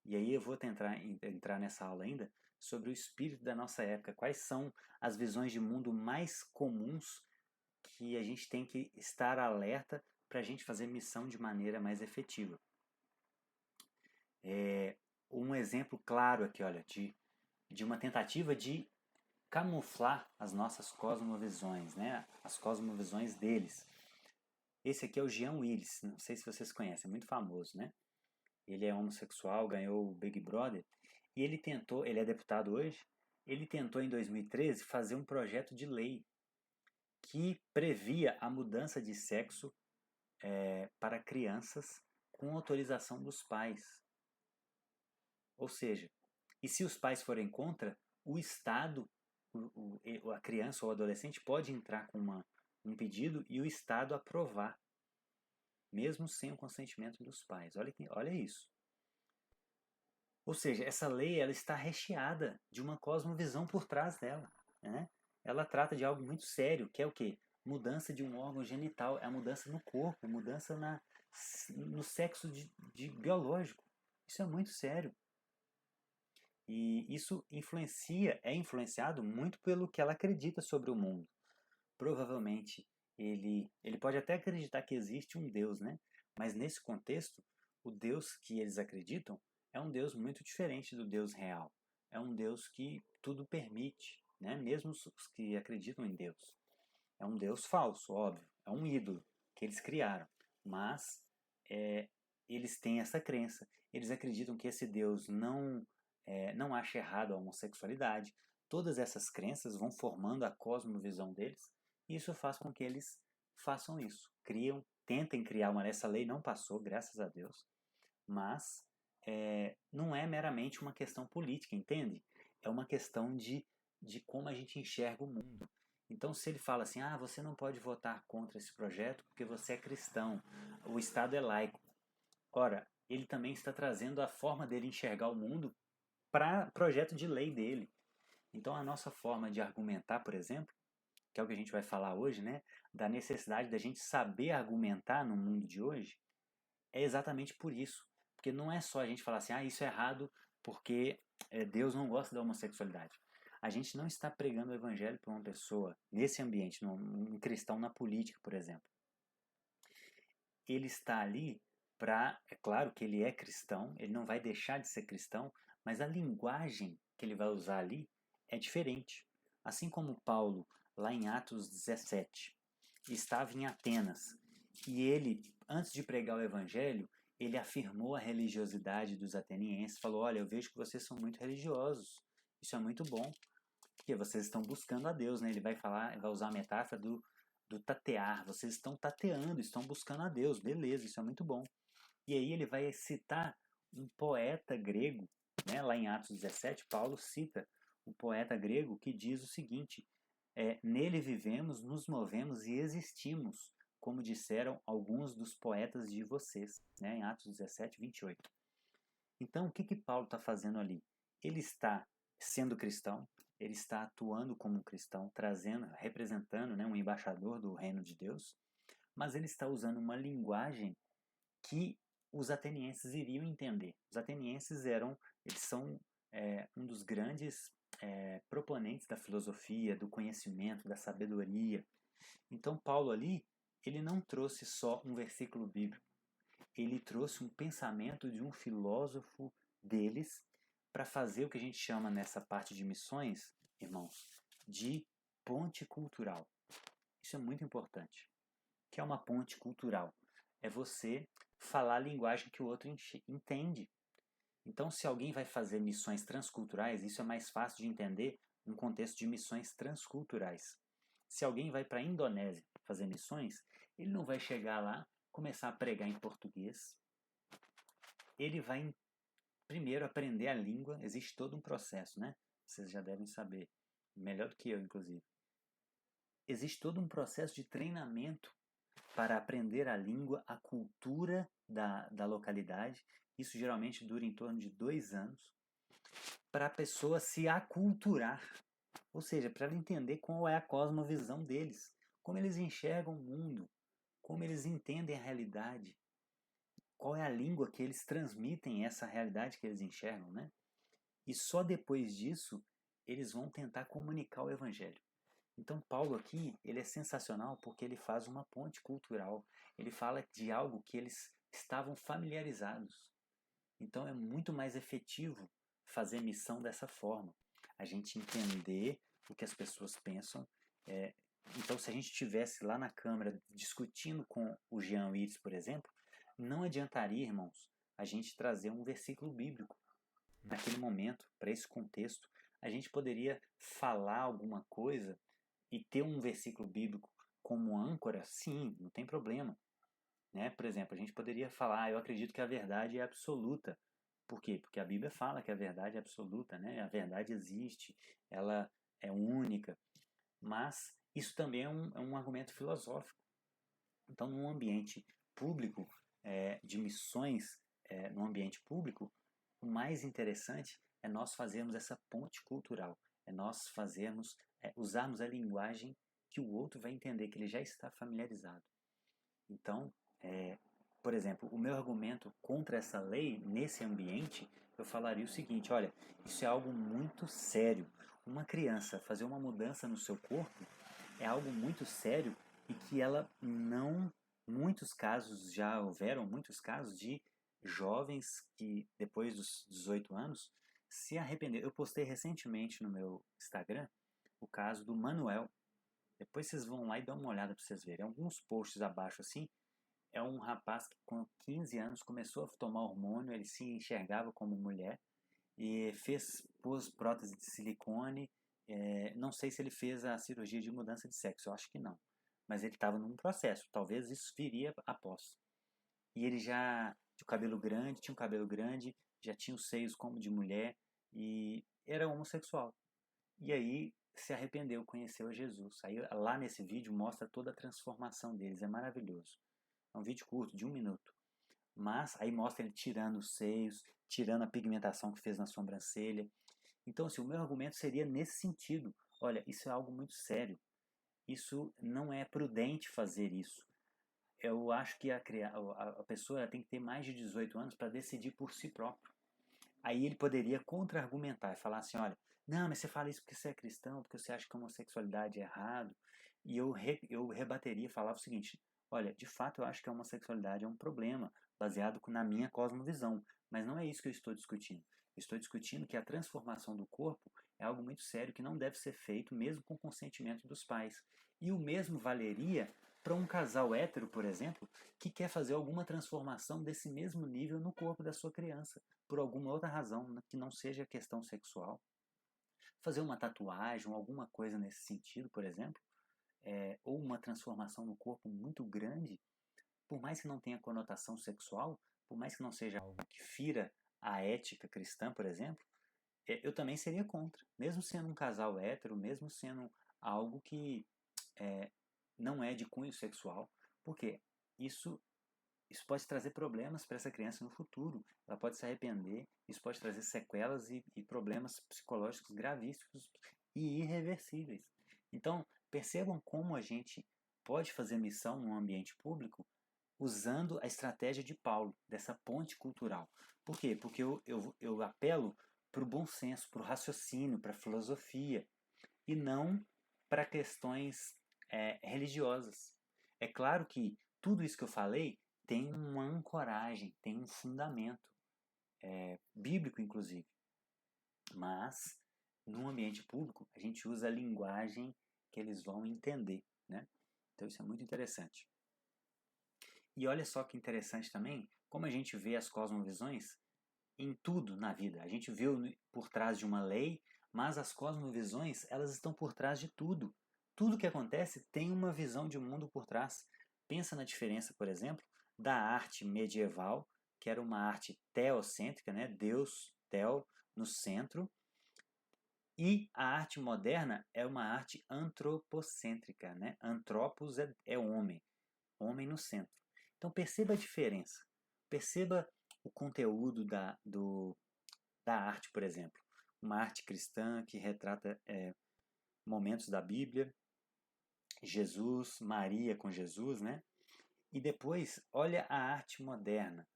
E aí eu vou tentar entrar nessa aula ainda sobre o espírito da nossa época. Quais são as visões de mundo mais comuns que a gente tem que estar alerta para a gente fazer missão de maneira mais efetiva. Um exemplo claro aqui, olha, de uma tentativa de camuflar as nossas cosmovisões, né? As cosmovisões deles. Esse aqui é o Jean Willis, não sei se vocês conhecem, é muito famoso, né? Ele é homossexual, ganhou o Big Brother, e ele é deputado hoje, ele tentou em 2013 fazer um projeto de lei que previa a mudança de sexo para crianças com autorização dos pais. Ou seja, e se os pais forem contra, o Estado, a criança ou o adolescente pode entrar com um pedido e o Estado aprovar, mesmo sem o consentimento dos pais. Olha isso. Ou seja, essa lei ela está recheada de uma cosmovisão por trás dela. Né? Ela trata de algo muito sério, que é o quê? mudança de um órgão genital, é a mudança no corpo, mudança no sexo de biológico. Isso é muito sério. E isso é influenciado muito pelo que ela acredita sobre o mundo. Provavelmente ele pode até acreditar que existe um Deus, né? Mas nesse contexto, o Deus que eles acreditam é um Deus muito diferente do Deus real. É um Deus que tudo permite, né? Mesmo os que acreditam em Deus. É um Deus falso, óbvio. É um ídolo que eles criaram. Mas é, eles têm essa crença. Eles acreditam que esse Deus não acha errado a homossexualidade. Todas essas crenças vão formando a cosmovisão deles. E isso faz com que eles façam isso. Tentem criar essa lei não passou, graças a Deus. Mas não é meramente uma questão política, entende? É uma questão de como a gente enxerga o mundo. Então, se ele fala assim, você não pode votar contra esse projeto porque você é cristão, o Estado é laico. Ora, ele também está trazendo a forma dele enxergar o mundo para projeto de lei dele. Então, a nossa forma de argumentar, por exemplo, que é o que a gente vai falar hoje, né, da necessidade da gente saber argumentar no mundo de hoje, é exatamente por isso. Porque não é só a gente falar assim, isso é errado porque Deus não gosta da homossexualidade. A gente não está pregando o evangelho para uma pessoa nesse ambiente, um cristão na política, por exemplo. Ele está ali é claro que ele é cristão, ele não vai deixar de ser cristão, mas a linguagem que ele vai usar ali é diferente. Assim como Paulo, lá em Atos 17, estava em Atenas e ele, antes de pregar o evangelho, ele afirmou a religiosidade dos atenienses, falou, olha, eu vejo que vocês são muito religiosos, isso é muito bom, porque vocês estão buscando a Deus, né? Ele vai usar a metáfora do tatear, vocês estão tateando, estão buscando a Deus, beleza, isso é muito bom. E aí ele vai citar um poeta grego, né? Lá em Atos 17, Paulo cita um poeta grego que diz o seguinte, nele vivemos, nos movemos e existimos, como disseram alguns dos poetas de vocês, né? Em Atos 17, 28. Então, o que Paulo está fazendo ali? Ele está sendo cristão, ele está atuando como um cristão, representando, né, um embaixador do reino de Deus, mas ele está usando uma linguagem que os atenienses iriam entender. Os atenienses eles são um dos grandes proponentes da filosofia, do conhecimento, da sabedoria. Então, Paulo ali, ele não trouxe só um versículo bíblico, ele trouxe um pensamento de um filósofo deles para fazer o que a gente chama nessa parte de missões, irmãos, de ponte cultural. Isso é muito importante. O que é uma ponte cultural? É você falar a linguagem que o outro entende. Então, se alguém vai fazer missões transculturais, isso é mais fácil de entender no contexto de missões transculturais. Se alguém vai para a Indonésia fazer missões, ele não vai chegar lá, começar a pregar em português. Ele vai primeiro aprender a língua, existe todo um processo, né? Vocês já devem saber, melhor do que eu, inclusive. Existe todo um processo de treinamento para aprender a língua, a cultura da localidade. Isso geralmente dura em torno de 2 anos, para a pessoa se aculturar, ou seja, para ela entender qual é a cosmovisão deles, como eles enxergam o mundo, como eles entendem a realidade, qual é a língua que eles transmitem essa realidade que eles enxergam, né? E só depois disso eles vão tentar comunicar o evangelho. Então Paulo aqui, ele é sensacional porque ele faz uma ponte cultural. Ele fala de algo que eles estavam familiarizados. Então é muito mais efetivo fazer missão dessa forma. A gente entender o que as pessoas pensam. Então, se a gente estivesse lá na Câmara discutindo com o Jean Willis, por exemplo, não adiantaria, irmãos, a gente trazer um versículo bíblico naquele momento, para esse contexto. A gente poderia falar alguma coisa e ter um versículo bíblico como âncora, sim, não tem problema. Né? Por exemplo, a gente poderia falar, eu acredito que a verdade é absoluta. Por quê? Porque a Bíblia fala que a verdade é absoluta, né? A verdade existe, ela é única. Mas isso também é um argumento filosófico. Então, num ambiente público, de missões, num ambiente público, o mais interessante é nós fazermos essa ponte cultural, é nós usarmos a linguagem que o outro vai entender que ele já está familiarizado. Então, por exemplo, o meu argumento contra essa lei, nesse ambiente, eu falaria o seguinte: olha, isso é algo muito sério. Uma criança fazer uma mudança no seu corpo é algo muito sério e que ela não. Muitos casos, já houveram muitos casos de jovens que, depois dos 18 anos, se arrependeram. Eu postei recentemente no meu Instagram o caso do Manuel. Depois vocês vão lá e dão uma olhada para vocês verem. Alguns posts abaixo assim, é um rapaz que com 15 anos começou a tomar hormônio, ele se enxergava como mulher e pôs prótese de silicone. Não sei se ele fez a cirurgia de mudança de sexo, eu acho que não. Mas ele estava num processo, talvez isso viria após. E ele já tinha um cabelo grande, já tinha os seios como de mulher e era homossexual. E aí se arrependeu, conheceu a Jesus. Aí lá nesse vídeo mostra toda a transformação deles, é maravilhoso. É um vídeo curto, de 1 minuto. Mas aí mostra ele tirando os seios, tirando a pigmentação que fez na sobrancelha. Então, assim, o meu argumento seria nesse sentido. Olha, isso é algo muito sério. Isso não é prudente fazer isso. Eu acho que a pessoa tem que ter mais de 18 anos para decidir por si próprio. Aí ele poderia contra-argumentar e falar assim, olha, não, mas você fala isso porque você é cristão, porque você acha que a homossexualidade é errado. E eu rebateria e falava o seguinte, olha, de fato eu acho que a homossexualidade é um problema, baseado na minha cosmovisão, mas não é isso que eu estou discutindo. Eu estou discutindo que a transformação do corpo é algo muito sério que não deve ser feito mesmo com consentimento dos pais. E o mesmo valeria para um casal hétero, por exemplo, que quer fazer alguma transformação desse mesmo nível no corpo da sua criança por alguma outra razão que não seja questão sexual. Fazer uma tatuagem ou alguma coisa nesse sentido, por exemplo, ou uma transformação no corpo muito grande, por mais que não tenha conotação sexual, por mais que não seja algo que fira a ética cristã, por exemplo, eu também seria contra. Mesmo sendo um casal hétero, mesmo sendo algo que não é de cunho sexual, porque isso pode trazer problemas para essa criança no futuro. Ela pode se arrepender, isso pode trazer sequelas e problemas psicológicos gravíssimos e irreversíveis. Então, percebam como a gente pode fazer missão num ambiente público usando a estratégia de Paulo, dessa ponte cultural. Por quê? Porque eu apelo para o bom senso, para o raciocínio, para a filosofia, e não para questões religiosas. É claro que tudo isso que eu falei tem uma ancoragem, tem um fundamento bíblico, inclusive. Mas, no ambiente público, a gente usa a linguagem que eles vão entender, né? Então, isso é muito interessante. E olha só que interessante também, como a gente vê as cosmovisões em tudo na vida. A gente vê por trás de uma lei, mas as cosmovisões, elas estão por trás de tudo. Tudo que acontece tem uma visão de mundo por trás. Pensa na diferença, por exemplo, da arte medieval, que era uma arte teocêntrica, né? Deus, Teo, no centro, e a arte moderna é uma arte antropocêntrica, né? Antropos é homem, homem no centro. Então perceba a diferença. Perceba o conteúdo da arte, por exemplo. Uma arte cristã que retrata momentos da Bíblia, Jesus, Maria com Jesus, né? E depois, olha a arte moderna.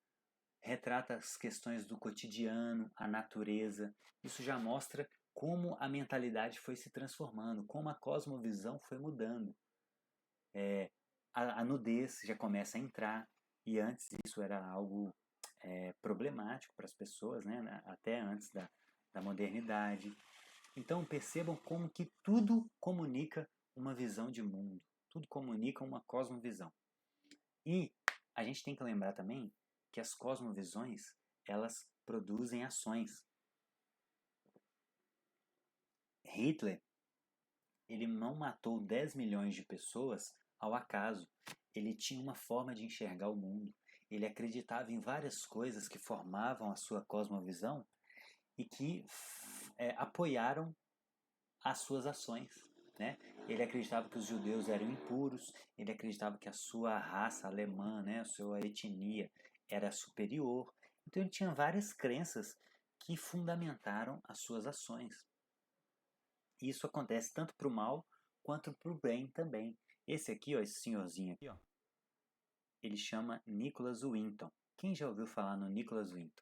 Retrata as questões do cotidiano, a natureza. Isso já mostra como a mentalidade foi se transformando, como a cosmovisão foi mudando. A nudez já começa a entrar, e antes isso era algo problemático para as pessoas, né? Até antes da modernidade. Então percebam como que tudo comunica uma visão de mundo, tudo comunica uma cosmovisão. E a gente tem que lembrar também que as cosmovisões, elas produzem ações. Hitler, ele não matou 10 milhões de pessoas ao acaso. Ele tinha uma forma de enxergar o mundo. Ele acreditava em várias coisas que formavam a sua cosmovisão e que apoiaram as suas ações. Né? Ele acreditava que os judeus eram impuros, ele acreditava que a sua raça alemã, né, a sua etnia era superior. Então ele tinha várias crenças que fundamentaram as suas ações. E isso acontece tanto para o mal quanto para o bem também. Esse aqui, ó, esse senhorzinho aqui, ó, ele chama Nicholas Winton. Quem já ouviu falar no Nicholas Winton?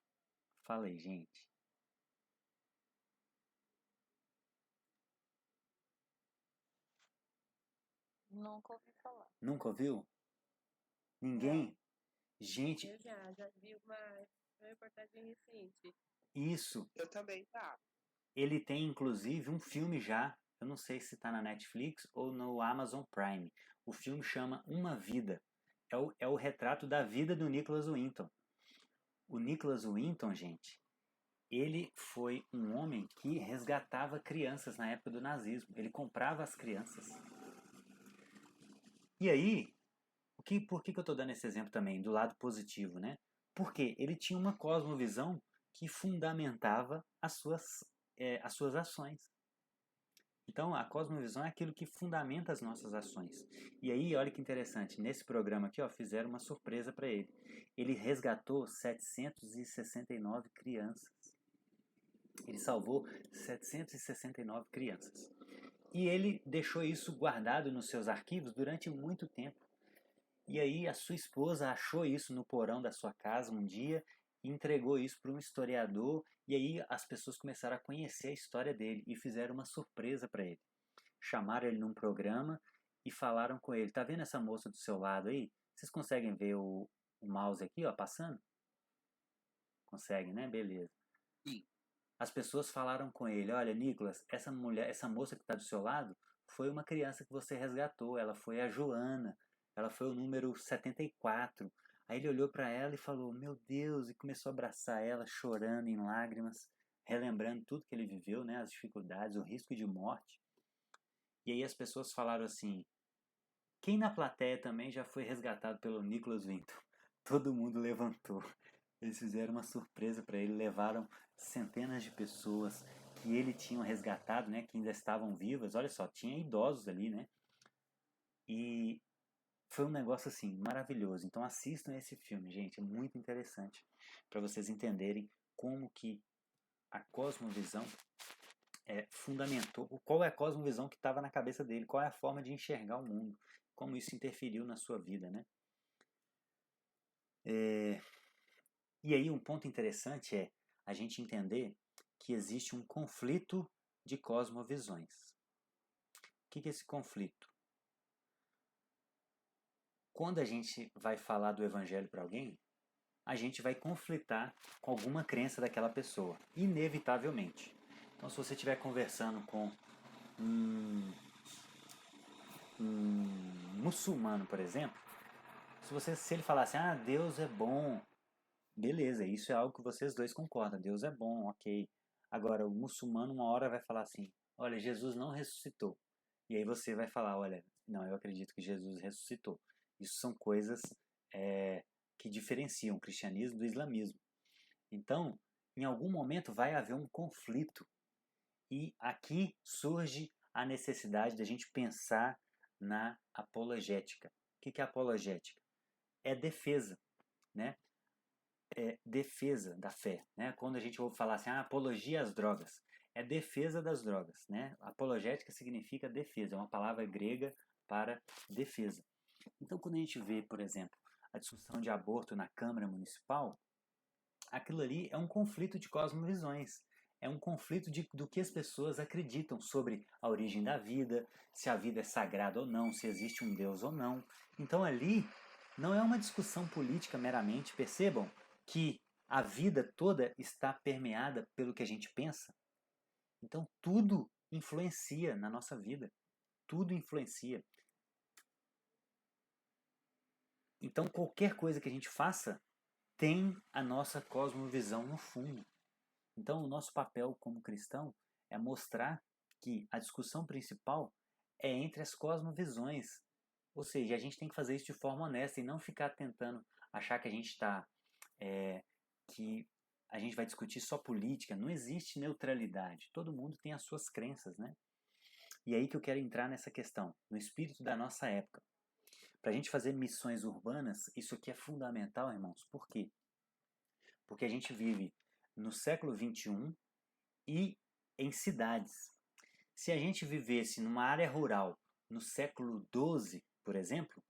Fala aí, gente. Nunca ouvi falar. Nunca ouviu? Ninguém? Gente, Eu já vi uma reportagem recente. isso. Eu também, tá. Ele tem inclusive um filme já. Eu não sei se está na Netflix ou no Amazon Prime. O filme chama Uma Vida. É o retrato da vida do Nicholas Winton. O Nicholas Winton, gente, ele foi um homem que resgatava crianças na época do nazismo. Ele comprava as crianças. E aí, por que eu estou dando esse exemplo também, do lado positivo, né? Porque ele tinha uma cosmovisão que fundamentava as suas ações. Então, a cosmovisão é aquilo que fundamenta as nossas ações. E aí, olha que interessante, nesse programa aqui, ó, fizeram uma surpresa para ele. Ele resgatou 769 crianças. Ele salvou 769 crianças. E ele deixou isso guardado nos seus arquivos durante muito tempo. E aí a sua esposa achou isso no porão da sua casa um dia e entregou isso para um historiador. E aí as pessoas começaram a conhecer a história dele e fizeram uma surpresa para ele. Chamaram ele num programa e falaram com ele: tá vendo essa moça do seu lado aí? Vocês conseguem ver o mouse aqui, ó, passando? Conseguem, né? Beleza. Sim. As pessoas falaram com ele: olha, Nicolas, essa mulher, essa moça que está do seu lado, foi uma criança que você resgatou. Ela foi a Joana. Ela foi o número 74. Aí ele olhou para ela e falou: meu Deus, e começou a abraçar ela, chorando em lágrimas, relembrando tudo que ele viveu, né? As dificuldades, o risco de morte. E aí as pessoas falaram assim: quem na plateia também já foi resgatado pelo Nicholas Winton? Todo mundo levantou. Eles fizeram uma surpresa para ele, levaram centenas de pessoas que ele tinha resgatado, né, que ainda estavam vivas. Olha só, tinha idosos ali, né? E foi um negócio assim maravilhoso. Então assistam esse filme, gente, é muito interessante para vocês entenderem como que a cosmovisão fundamentou, qual é a cosmovisão que estava na cabeça dele, qual é a forma de enxergar o mundo, como isso interferiu na sua vida, né? E aí um ponto interessante é a gente entender que existe um conflito de cosmovisões. O que é esse conflito? Quando a gente vai falar do evangelho para alguém, a gente vai conflitar com alguma crença daquela pessoa, inevitavelmente. Então, se você estiver conversando com um, um muçulmano, por exemplo, se ele falar assim, ah, Deus é bom, beleza, isso é algo que vocês dois concordam, Deus é bom, ok. Agora, o muçulmano uma hora vai falar assim, olha, Jesus não ressuscitou. E aí você vai falar, olha, não, eu acredito que Jesus ressuscitou. Isso são coisas que diferenciam o cristianismo do islamismo. Então, em algum momento vai haver um conflito. E aqui surge a necessidade da gente pensar na apologética. O que é apologética? É defesa, né? É defesa da fé, né? Quando a gente ouve falar assim, apologia às drogas, é defesa das drogas, né? Apologética significa defesa, é uma palavra grega para defesa. Então, quando a gente vê, por exemplo, a discussão de aborto na Câmara Municipal, aquilo ali é um conflito de cosmovisões. É um conflito do que as pessoas acreditam sobre a origem da vida, se a vida é sagrada ou não, se existe um Deus ou não. Então ali não é uma discussão política meramente, percebam que a vida toda está permeada pelo que a gente pensa. Então tudo influencia na nossa vida. Tudo influencia. Então qualquer coisa que a gente faça tem a nossa cosmovisão no fundo. Então, o nosso papel como cristão é mostrar que a discussão principal é entre as cosmovisões. Ou seja, a gente tem que fazer isso de forma honesta e não ficar tentando achar que a gente está. Que a gente vai discutir só política. Não existe neutralidade. Todo mundo tem as suas crenças, né? E é aí que eu quero entrar nessa questão, no espírito da nossa época. Para a gente fazer missões urbanas, isso aqui é fundamental, irmãos. Por quê? Porque a gente vive no século XXI e em cidades. Se a gente vivesse numa área rural, no século XII, por exemplo,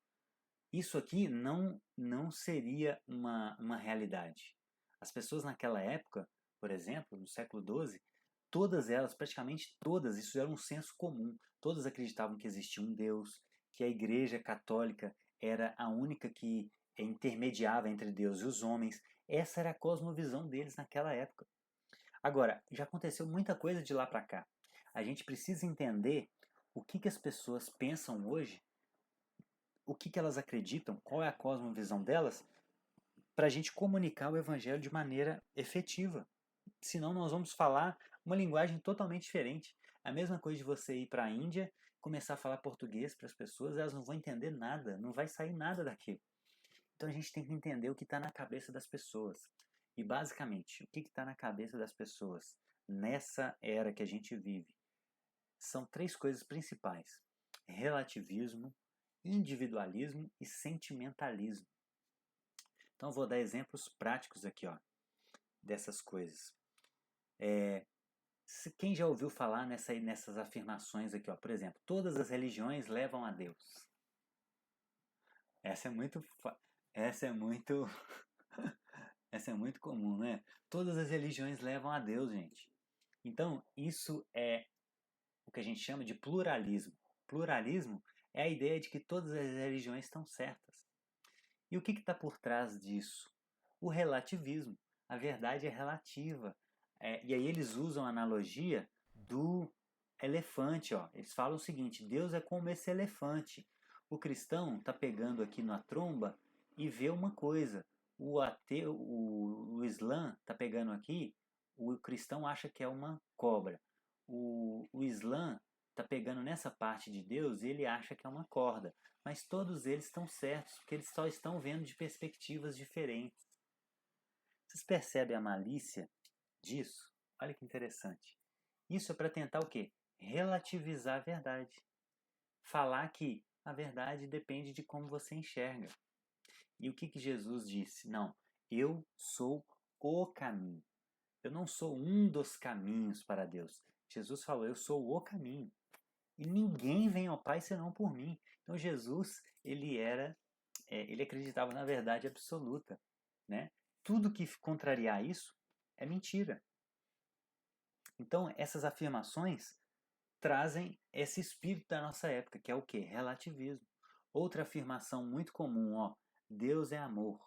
isso aqui não seria uma realidade. As pessoas naquela época, por exemplo, no século XII, todas elas, praticamente todas, isso era um senso comum. Todas acreditavam que existia um Deus, que a Igreja Católica era a única que intermediava entre Deus e os homens. Essa era a cosmovisão deles naquela época. Agora, já aconteceu muita coisa de lá para cá. A gente precisa entender o que as pessoas pensam hoje, o que elas acreditam, qual é a cosmovisão delas, para a gente comunicar o evangelho de maneira efetiva. Senão nós vamos falar uma linguagem totalmente diferente. A mesma coisa de você ir para a Índia, começar a falar português para as pessoas, elas não vão entender nada, não vai sair nada daquilo. Então a gente tem que entender o que está na cabeça das pessoas. E basicamente, o que está na cabeça das pessoas nessa era que a gente vive? São três coisas principais: relativismo, individualismo e sentimentalismo. Então, vou dar exemplos práticos aqui, ó, dessas coisas. Quem já ouviu falar nessas afirmações aqui, ó, por exemplo, todas as religiões levam a Deus. Essa é muito, essa é muito, essa é muito comum, né? Todas as religiões levam a Deus, gente. Então, isso é o que a gente chama de pluralismo. Pluralismo é a ideia de que todas as religiões estão certas. E o que está por trás disso? O relativismo. A verdade é relativa. E aí eles usam a analogia do elefante. Ó. Eles falam o seguinte: Deus é como esse elefante. O cristão está pegando aqui na tromba e vê uma coisa. O ateu, o Islã está pegando aqui, o cristão acha que é uma cobra. O Islã está pegando nessa parte de Deus e ele acha que é uma corda. Mas todos eles estão certos, porque eles só estão vendo de perspectivas diferentes. Vocês percebem a malícia disso? Olha que interessante. Isso é para tentar o quê? Relativizar a verdade. Falar que a verdade depende de como você enxerga. E o que Jesus disse? Não, eu sou o caminho. Eu não sou um dos caminhos para Deus. Jesus falou, eu sou o caminho. E ninguém vem ao Pai senão por mim. Então Jesus, ele acreditava na verdade absoluta, né? Tudo que contrariar isso é mentira. Então essas afirmações trazem esse espírito da nossa época, que é o quê? Relativismo. Outra afirmação muito comum, ó, Deus é amor.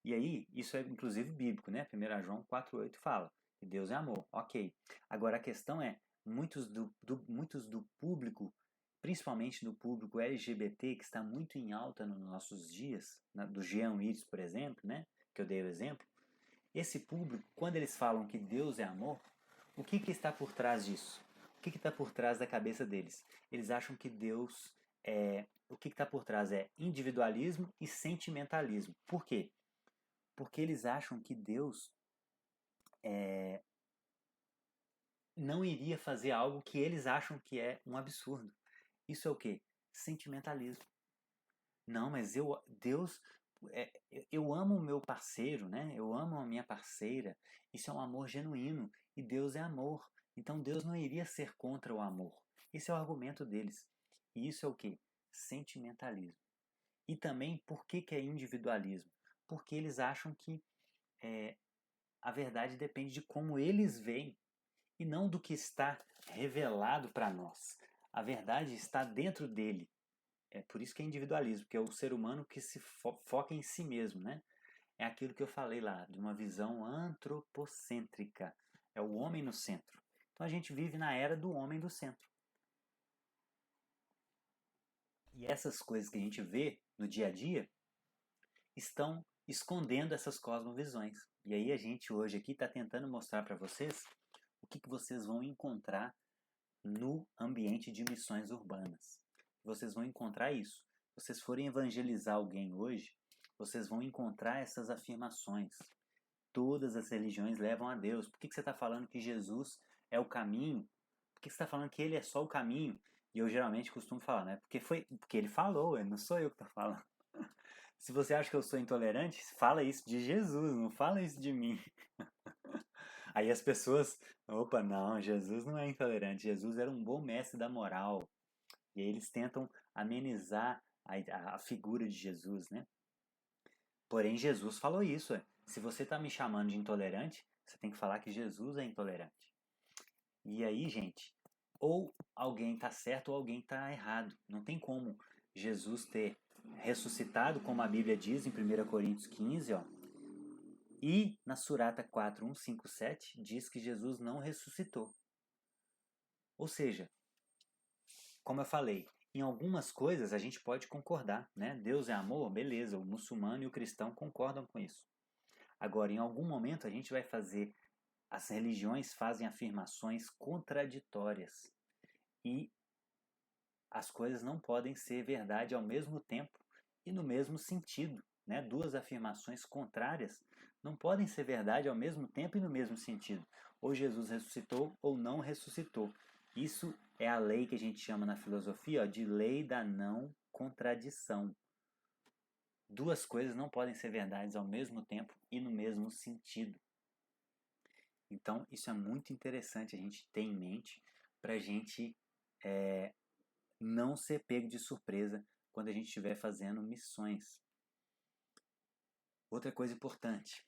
E aí, isso é inclusive bíblico, né? 1 João 4,8 fala que Deus é amor. Ok. Agora a questão é, muitos do público, principalmente do público LGBT, que está muito em alta nos nossos dias, do Jean Willis, por exemplo, né? Que eu dei o exemplo. Esse público, quando eles falam que Deus é amor, o que está por trás disso? O que está por trás da cabeça deles? Eles acham que Deus é... O que está por trás é individualismo e sentimentalismo. Por quê? Porque eles acham que Deus não iria fazer algo que eles acham que é um absurdo. Isso é o quê? Sentimentalismo. Não, mas Deus, eu amo o meu parceiro, né? Eu amo a minha parceira. Isso é um amor genuíno e Deus é amor. Então Deus não iria ser contra o amor. Esse é o argumento deles. E isso é o quê? Sentimentalismo. E também, por que é individualismo? Porque eles acham que a verdade depende de como eles veem e não do que está revelado para nós. A verdade está dentro dele. É por isso que é individualismo, que é o ser humano que se foca em si mesmo, né? É aquilo que eu falei lá, de uma visão antropocêntrica. É o homem no centro. Então a gente vive na era do homem do centro. E essas coisas que a gente vê no dia a dia estão escondendo essas cosmovisões. E aí a gente hoje aqui está tentando mostrar para vocês o que vocês vão encontrar no ambiente de missões urbanas. Vocês vão encontrar isso. Se vocês forem evangelizar alguém hoje, vocês vão encontrar essas afirmações. Todas as religiões levam a Deus. Por que você está falando que Jesus é o caminho? Por que você está falando que ele é só o caminho? E eu geralmente costumo falar, né? Porque ele falou, não sou eu que estou falando. Se você acha que eu sou intolerante, fala isso de Jesus, não fala isso de mim. Aí as pessoas, opa, não, Jesus não é intolerante, Jesus era um bom mestre da moral. E aí eles tentam amenizar a figura de Jesus, né? Porém, Jesus falou isso. Se você está me chamando de intolerante, você tem que falar que Jesus é intolerante. E aí, gente, ou alguém está certo ou alguém está errado. Não tem como Jesus ter ressuscitado, como a Bíblia diz em 1 Coríntios 15, ó, e na Surata 4:157 diz que Jesus não ressuscitou. Ou seja, como eu falei, em algumas coisas a gente pode concordar, né? Deus é amor, beleza, o muçulmano e o cristão concordam com isso. Agora, em algum momento a gente vai fazer, as religiões fazem afirmações contraditórias e as coisas não podem ser verdade ao mesmo tempo e no mesmo sentido, né? Duas afirmações contrárias não podem ser verdade ao mesmo tempo e no mesmo sentido. Ou Jesus ressuscitou ou não ressuscitou. Isso é a lei que a gente chama na filosofia, ó, de lei da não contradição. Duas coisas não podem ser verdades ao mesmo tempo e no mesmo sentido. Então, isso é muito interessante a gente ter em mente para a gente não ser pego de surpresa quando a gente estiver fazendo missões. Outra coisa importante,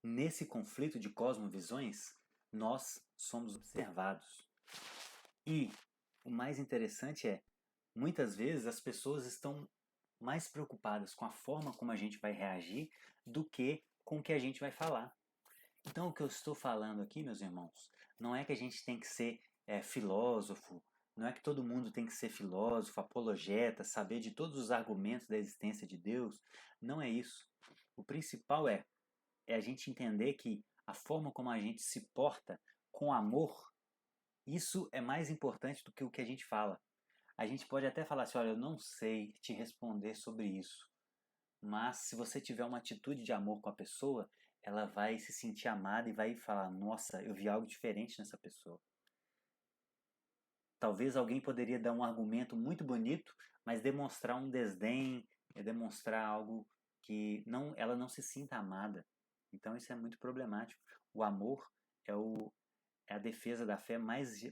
nesse conflito de cosmovisões, nós somos observados. E o mais interessante é, muitas vezes as pessoas estão mais preocupadas com a forma como a gente vai reagir do que com o que a gente vai falar. Então, o que eu estou falando aqui, meus irmãos, não é que a gente tem que ser filósofo, não é que todo mundo tem que ser filósofo, apologeta, saber de todos os argumentos da existência de Deus. Não é isso. O principal é a gente entender que a forma como a gente se porta com amor, isso é mais importante do que o que a gente fala. A gente pode até falar assim, olha, eu não sei te responder sobre isso, mas se você tiver uma atitude de amor com a pessoa, ela vai se sentir amada e vai falar, nossa, eu vi algo diferente nessa pessoa. Talvez alguém poderia dar um argumento muito bonito, mas demonstrar um desdém, demonstrar algo que ela não se sinta amada. Então isso é muito problemático. O amor é a defesa da fé mais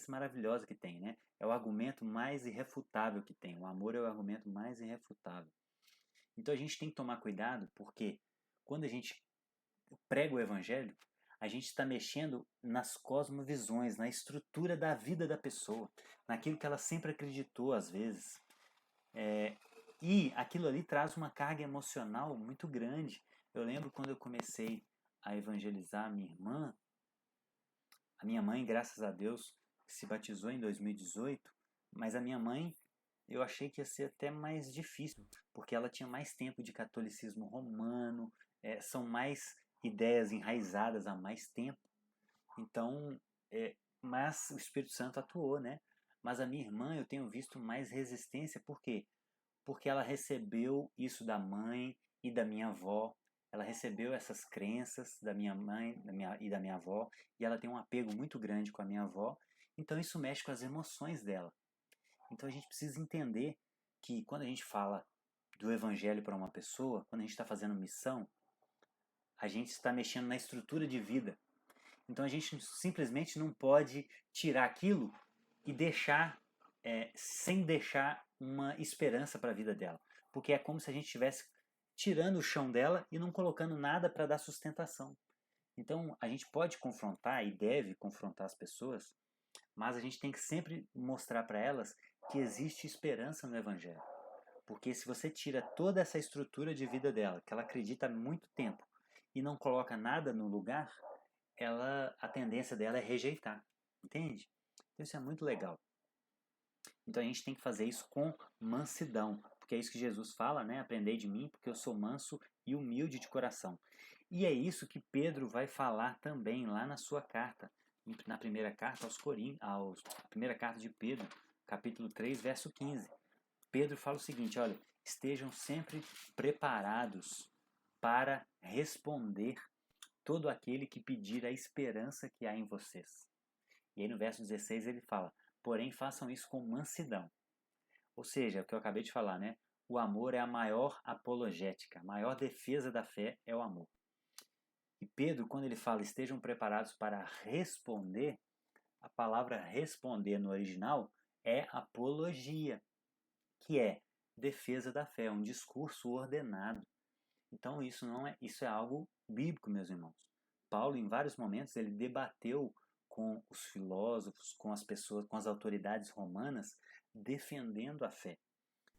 maravilhosa que tem, né? É o argumento mais irrefutável que tem. O amor é o argumento mais irrefutável. Então a gente tem que tomar cuidado, porque quando a gente prega o evangelho, a gente está mexendo nas cosmovisões, na estrutura da vida da pessoa, naquilo que ela sempre acreditou às vezes. E aquilo ali traz uma carga emocional muito grande. Eu lembro quando eu comecei a evangelizar a minha mãe, graças a Deus, se batizou em 2018, mas a minha mãe eu achei que ia ser até mais difícil, porque ela tinha mais tempo de catolicismo romano, são mais ideias enraizadas há mais tempo. Então, mas o Espírito Santo atuou, né? Mas a minha irmã eu tenho visto mais resistência, por quê? Porque ela recebeu isso da mãe e da minha avó, ela recebeu essas crenças da minha mãe e da minha avó, e ela tem um apego muito grande com a minha avó, então isso mexe com as emoções dela. Então a gente precisa entender que quando a gente fala do evangelho para uma pessoa, quando a gente está fazendo missão, a gente está mexendo na estrutura de vida. Então a gente simplesmente não pode tirar aquilo e deixar, sem deixar uma esperança para a vida dela. Porque é como se a gente estivesse tirando o chão dela e não colocando nada para dar sustentação. Então a gente pode confrontar e deve confrontar as pessoas, mas a gente tem que sempre mostrar para elas que existe esperança no Evangelho. Porque se você tira toda essa estrutura de vida dela, que ela acredita há muito tempo, e não coloca nada no lugar, a tendência dela é rejeitar. Entende? Então isso é muito legal. Então a gente tem que fazer isso com mansidão, porque é isso que Jesus fala, né? Aprendei de mim, porque eu sou manso e humilde de coração. E é isso que Pedro vai falar também lá na sua carta, na primeira carta aos Coríntios, primeira carta de Pedro, capítulo 3, verso 15. Pedro fala o seguinte, olha, estejam sempre preparados para responder todo aquele que pedir a esperança que há em vocês. E aí no verso 16 ele fala, porém façam isso com mansidão. Ou seja, o que eu acabei de falar, né? O amor é a maior apologética, a maior defesa da fé é o amor. E Pedro, quando ele fala estejam preparados para responder, a palavra responder no original é apologia, que é defesa da fé, um discurso ordenado. Então isso é algo bíblico, meus irmãos. Paulo, em vários momentos, ele debateu com os filósofos, com as pessoas, com as autoridades romanas, defendendo a fé.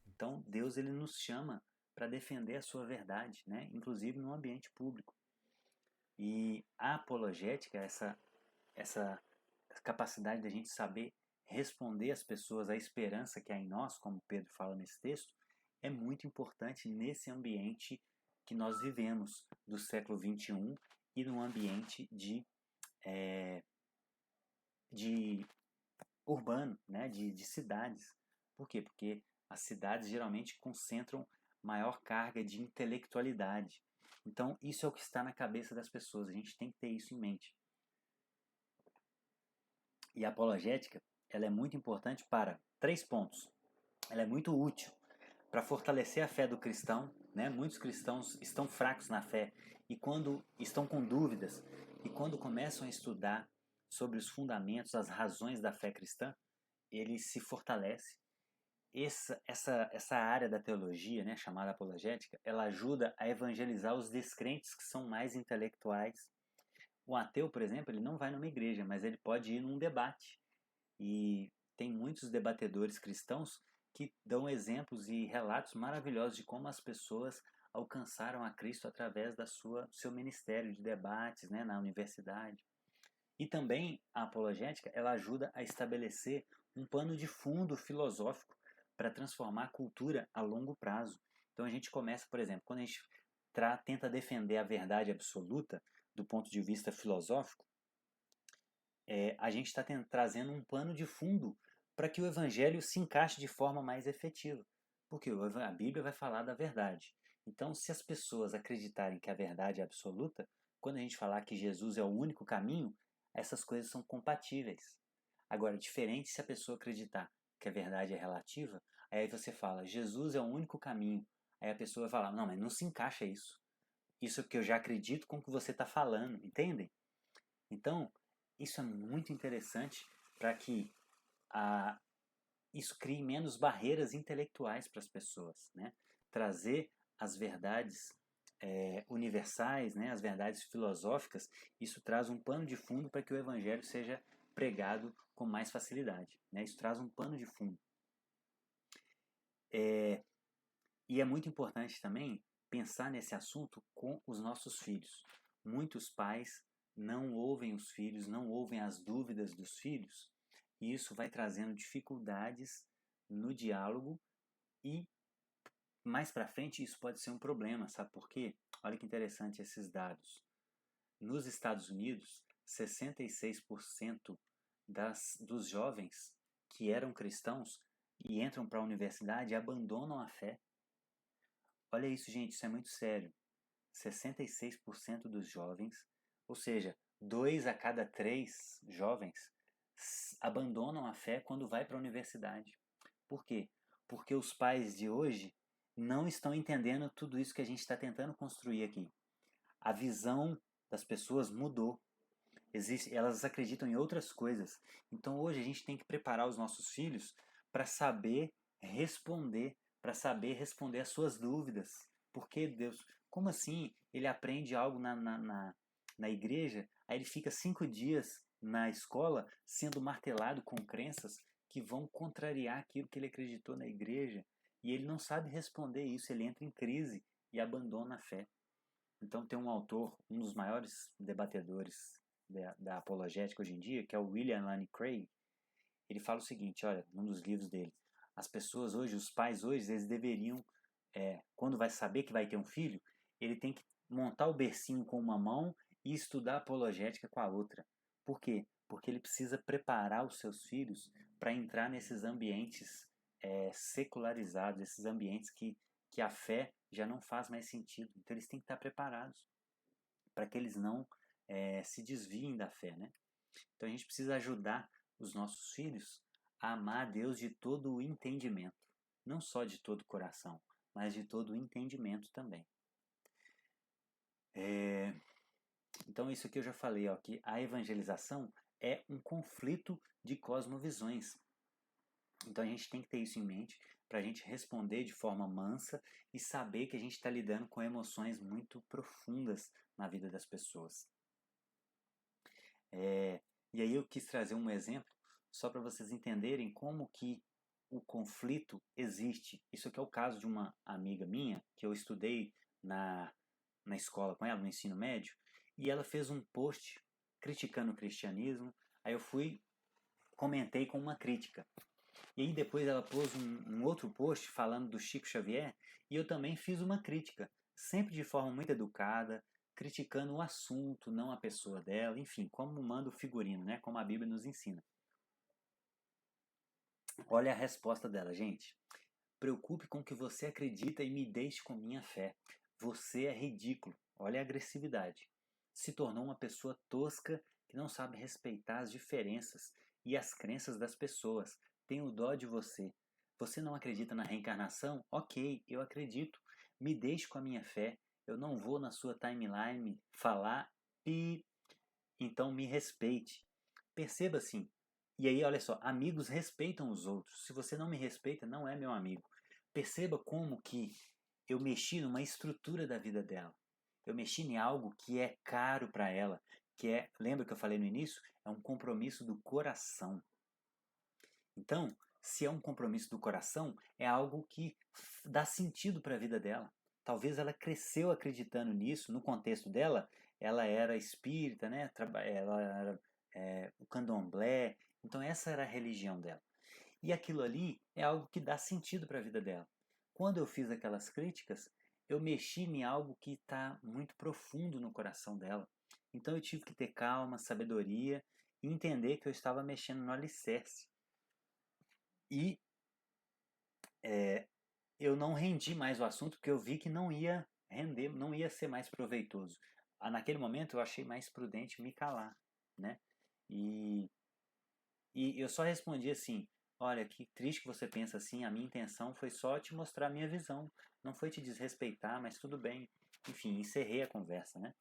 Então, Deus ele nos chama para defender a sua verdade, né? Inclusive no ambiente público. E a apologética, essa capacidade da gente saber responder às pessoas a esperança que há em nós, como Pedro fala nesse texto, é muito importante nesse ambiente que nós vivemos do século XXI e num ambiente de urbano, né? de cidades. Por quê? Porque as cidades geralmente concentram maior carga de intelectualidade. Então, isso é o que está na cabeça das pessoas. A gente tem que ter isso em mente. E a apologética, ela é muito importante para 3 pontos. Ela é muito útil para fortalecer a fé do cristão, né? Muitos cristãos estão fracos na fé e quando estão com dúvidas e quando começam a estudar sobre os fundamentos, as razões da fé cristã, ele se fortalece. Essa área da teologia, né, chamada apologética, ela ajuda a evangelizar os descrentes que são mais intelectuais. O ateu, por exemplo, ele não vai numa igreja, mas ele pode ir num debate. E tem muitos debatedores cristãos que dão exemplos e relatos maravilhosos de como as pessoas alcançaram a Cristo através do seu ministério de debates, né, na universidade. E também a apologética, ela ajuda a estabelecer um pano de fundo filosófico para transformar a cultura a longo prazo. Então a gente começa, por exemplo, quando a gente tenta defender a verdade absoluta do ponto de vista filosófico, a gente está trazendo um pano de fundo para que o evangelho se encaixe de forma mais efetiva. Porque a Bíblia vai falar da verdade. Então, se as pessoas acreditarem que a verdade é absoluta, quando a gente falar que Jesus é o único caminho, essas coisas são compatíveis. Agora, diferente se a pessoa acreditar que a verdade é relativa, aí você fala, Jesus é o único caminho. Aí a pessoa vai falar, não, mas não se encaixa isso. Isso é porque eu já acredito com o que você está falando, entendem? Então, isso é muito interessante para que isso crie menos barreiras intelectuais para as pessoas, né? Trazer as verdades universais, né? As verdades filosóficas, isso traz um pano de fundo para que o evangelho seja pregado com mais facilidade, né? Isso traz um pano de fundo. E é muito importante também pensar nesse assunto com os nossos filhos. Muitos pais não ouvem os filhos, não ouvem as dúvidas dos filhos, e isso vai trazendo dificuldades no diálogo e mais para frente isso pode ser um problema, sabe por quê? Olha que interessante esses dados. Nos Estados Unidos, 66% dos jovens que eram cristãos e entram para a universidade abandonam a fé. Olha isso, gente, isso é muito sério. 66% dos jovens, ou seja, 2 a cada 3 jovens, abandonam a fé quando vai para a universidade. Por quê? Porque os pais de hoje não estão entendendo tudo isso que a gente está tentando construir aqui. A visão das pessoas mudou. Elas acreditam em outras coisas. Então hoje a gente tem que preparar os nossos filhos para saber responder às suas dúvidas. Por que Deus? Como assim ele aprende algo na igreja, aí ele fica 5 dias na escola sendo martelado com crenças que vão contrariar aquilo que ele acreditou na igreja, e ele não sabe responder isso, ele entra em crise e abandona a fé. Então tem um autor, um dos maiores debatedores da apologética hoje em dia, que é o William Lane Craig. Ele fala o seguinte, olha, num dos livros dele, as pessoas hoje, os pais hoje, eles deveriam, quando vai saber que vai ter um filho, ele tem que montar o bercinho com uma mão e estudar apologética com a outra. Por quê? Porque ele precisa preparar os seus filhos para entrar nesses ambientes secularizados, esses ambientes que a fé já não faz mais sentido. Então eles têm que estar preparados para que eles não se desviem da fé, né? Então a gente precisa ajudar os nossos filhos a amar a Deus de todo o entendimento. Não só de todo o coração, mas de todo o entendimento também. Então isso que eu já falei, ó, que a evangelização é um conflito de cosmovisões. Então a gente tem que ter isso em mente para a gente responder de forma mansa e saber que a gente está lidando com emoções muito profundas na vida das pessoas. E aí eu quis trazer um exemplo só para vocês entenderem como que o conflito existe. Isso aqui é o caso de uma amiga minha que eu estudei na escola com ela, no ensino médio, e ela fez um post criticando o cristianismo. Aí eu comentei com uma crítica. E aí depois ela pôs um outro post falando do Chico Xavier e eu também fiz uma crítica, sempre de forma muito educada, criticando o assunto, não a pessoa dela, enfim, como manda o figurino, né? Como a Bíblia nos ensina. Olha a resposta dela, gente. Preocupe com o que você acredita e me deixe com minha fé. Você é ridículo. Olha a agressividade. Se tornou uma pessoa tosca que não sabe respeitar as diferenças e as crenças das pessoas. Tenho dó de você. Você não acredita na reencarnação? Ok, eu acredito. Me deixe com a minha fé. Eu não vou na sua timeline falar e então me respeite. Perceba assim. E aí, olha só, amigos respeitam os outros. Se você não me respeita, não é meu amigo. Perceba como que eu mexi numa estrutura da vida dela. Eu mexi em algo que é caro para ela, que é, lembra que eu falei no início? É um compromisso do coração. Então, se é um compromisso do coração, é algo que dá sentido para a vida dela. Talvez ela cresceu acreditando nisso, no contexto dela, ela era espírita, né? Ela era o candomblé, então essa era a religião dela. E aquilo ali é algo que dá sentido para a vida dela. Quando eu fiz aquelas críticas, eu mexi em algo que está muito profundo no coração dela. Então eu tive que ter calma, sabedoria e entender que eu estava mexendo no alicerce. E eu não rendi mais o assunto porque eu vi que não ia render, não ia ser mais proveitoso. Naquele momento eu achei mais prudente me calar, né? E, e eu só respondi assim: olha, que triste que você pensa assim, a minha intenção foi só te mostrar a minha visão, não foi te desrespeitar, mas tudo bem. Enfim, encerrei a conversa, né?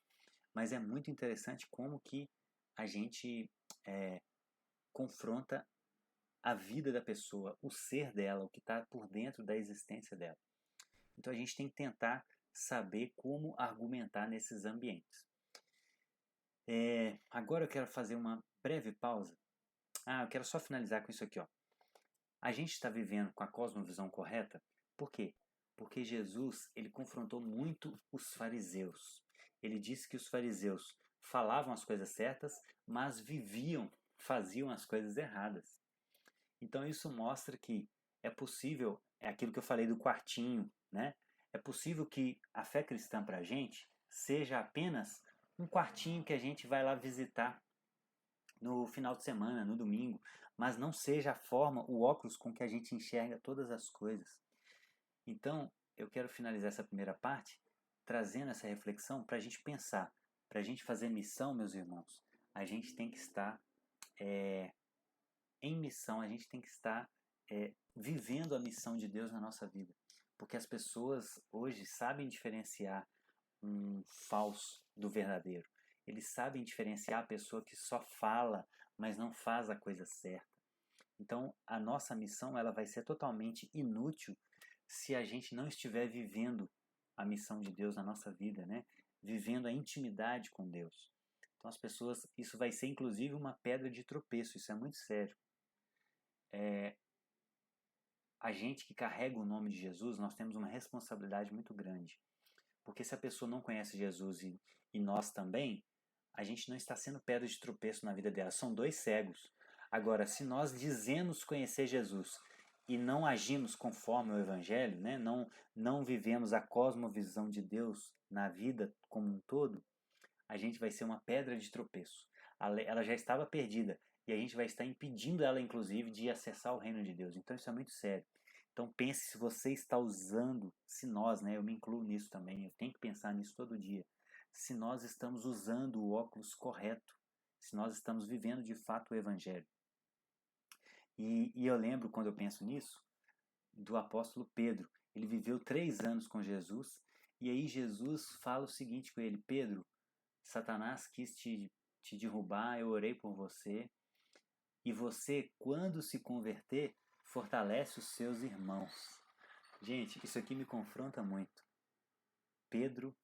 Mas é muito interessante como que a gente confronta a vida da pessoa, o ser dela, o que está por dentro da existência dela. Então a gente tem que tentar saber como argumentar nesses ambientes. Agora eu quero fazer uma breve pausa. Eu quero só finalizar com isso aqui, ó. A gente está vivendo com a cosmovisão correta? Por quê? Porque Jesus ele confrontou muito os fariseus. Ele disse que os fariseus falavam as coisas certas, mas faziam as coisas erradas. Então isso mostra que é possível, é aquilo que eu falei do quartinho, né? É possível que a fé cristã para a gente seja apenas um quartinho que a gente vai lá visitar no final de semana, no domingo, mas não seja a forma, o óculos com que a gente enxerga todas as coisas. Então, eu quero finalizar essa primeira parte trazendo essa reflexão para a gente pensar, para a gente fazer missão, meus irmãos, a gente tem que estar em missão, a gente tem que estar vivendo a missão de Deus na nossa vida. Porque as pessoas hoje sabem diferenciar um falso do verdadeiro. Eles sabem diferenciar a pessoa que só fala, mas não faz a coisa certa. Então, a nossa missão ela vai ser totalmente inútil se a gente não estiver vivendo a missão de Deus na nossa vida, né? Vivendo a intimidade com Deus. Então, as pessoas, isso vai ser inclusive uma pedra de tropeço, isso é muito sério. A gente que carrega o nome de Jesus, nós temos uma responsabilidade muito grande. Porque se a pessoa não conhece Jesus e nós também, a gente não está sendo pedra de tropeço na vida dela. São dois cegos. Agora, se nós dizemos conhecer Jesus e não agimos conforme o Evangelho, né? não vivemos a cosmovisão de Deus na vida como um todo, a gente vai ser uma pedra de tropeço. Ela já estava perdida e a gente vai estar impedindo ela, inclusive, de acessar o reino de Deus. Então isso é muito sério. Então pense se você está usando, se nós, né, eu me incluo nisso também, eu tenho que pensar nisso todo dia, se nós estamos usando o óculos correto, se nós estamos vivendo de fato o Evangelho. E eu lembro, quando eu penso nisso, do apóstolo Pedro. Ele viveu 3 anos com Jesus e aí Jesus fala o seguinte com ele: Pedro, Satanás quis te derrubar, eu orei por você. E você, quando se converter, fortalece os seus irmãos. Gente, isso aqui me confronta muito. Pedro,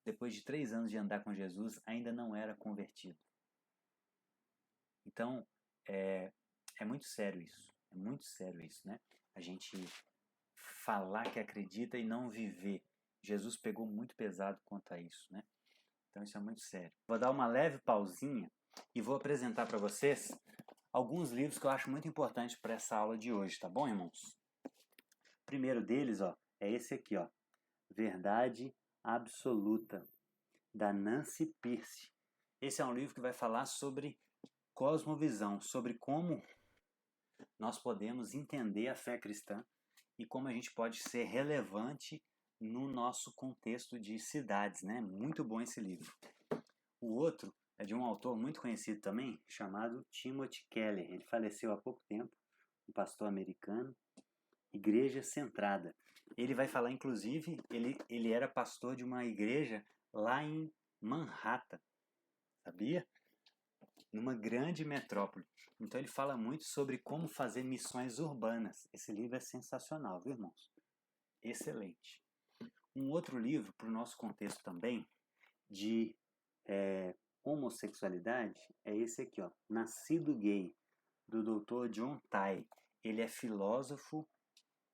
depois de 3 anos de andar com Jesus, ainda não era convertido. Então, é muito sério isso. É muito sério isso, né? A gente falar que acredita e não viver. Jesus pegou muito pesado quanto a isso, né? Então isso é muito sério. Vou dar uma leve pausinha e vou apresentar para vocês alguns livros que eu acho muito importantes para essa aula de hoje, tá bom, irmãos? O primeiro deles, ó, é esse aqui, ó, Verdade Absoluta, da Nancy Pierce. Esse é um livro que vai falar sobre cosmovisão, sobre como nós podemos entender a fé cristã e como a gente pode ser relevante no nosso contexto de cidades, né? Muito bom esse livro. O outro é de um autor muito conhecido também, chamado Timothy Keller. Ele faleceu há pouco tempo, um pastor americano, Igreja Centrada. Ele vai falar, inclusive, ele era pastor de uma igreja lá em Manhattan, sabia? Numa grande metrópole. Então ele fala muito sobre como fazer missões urbanas. Esse livro é sensacional, viu, irmãos? Excelente. Um outro livro, para o nosso contexto também, de homossexualidade, é esse aqui, ó, Nascido Gay, do Dr. John Tye. Ele é filósofo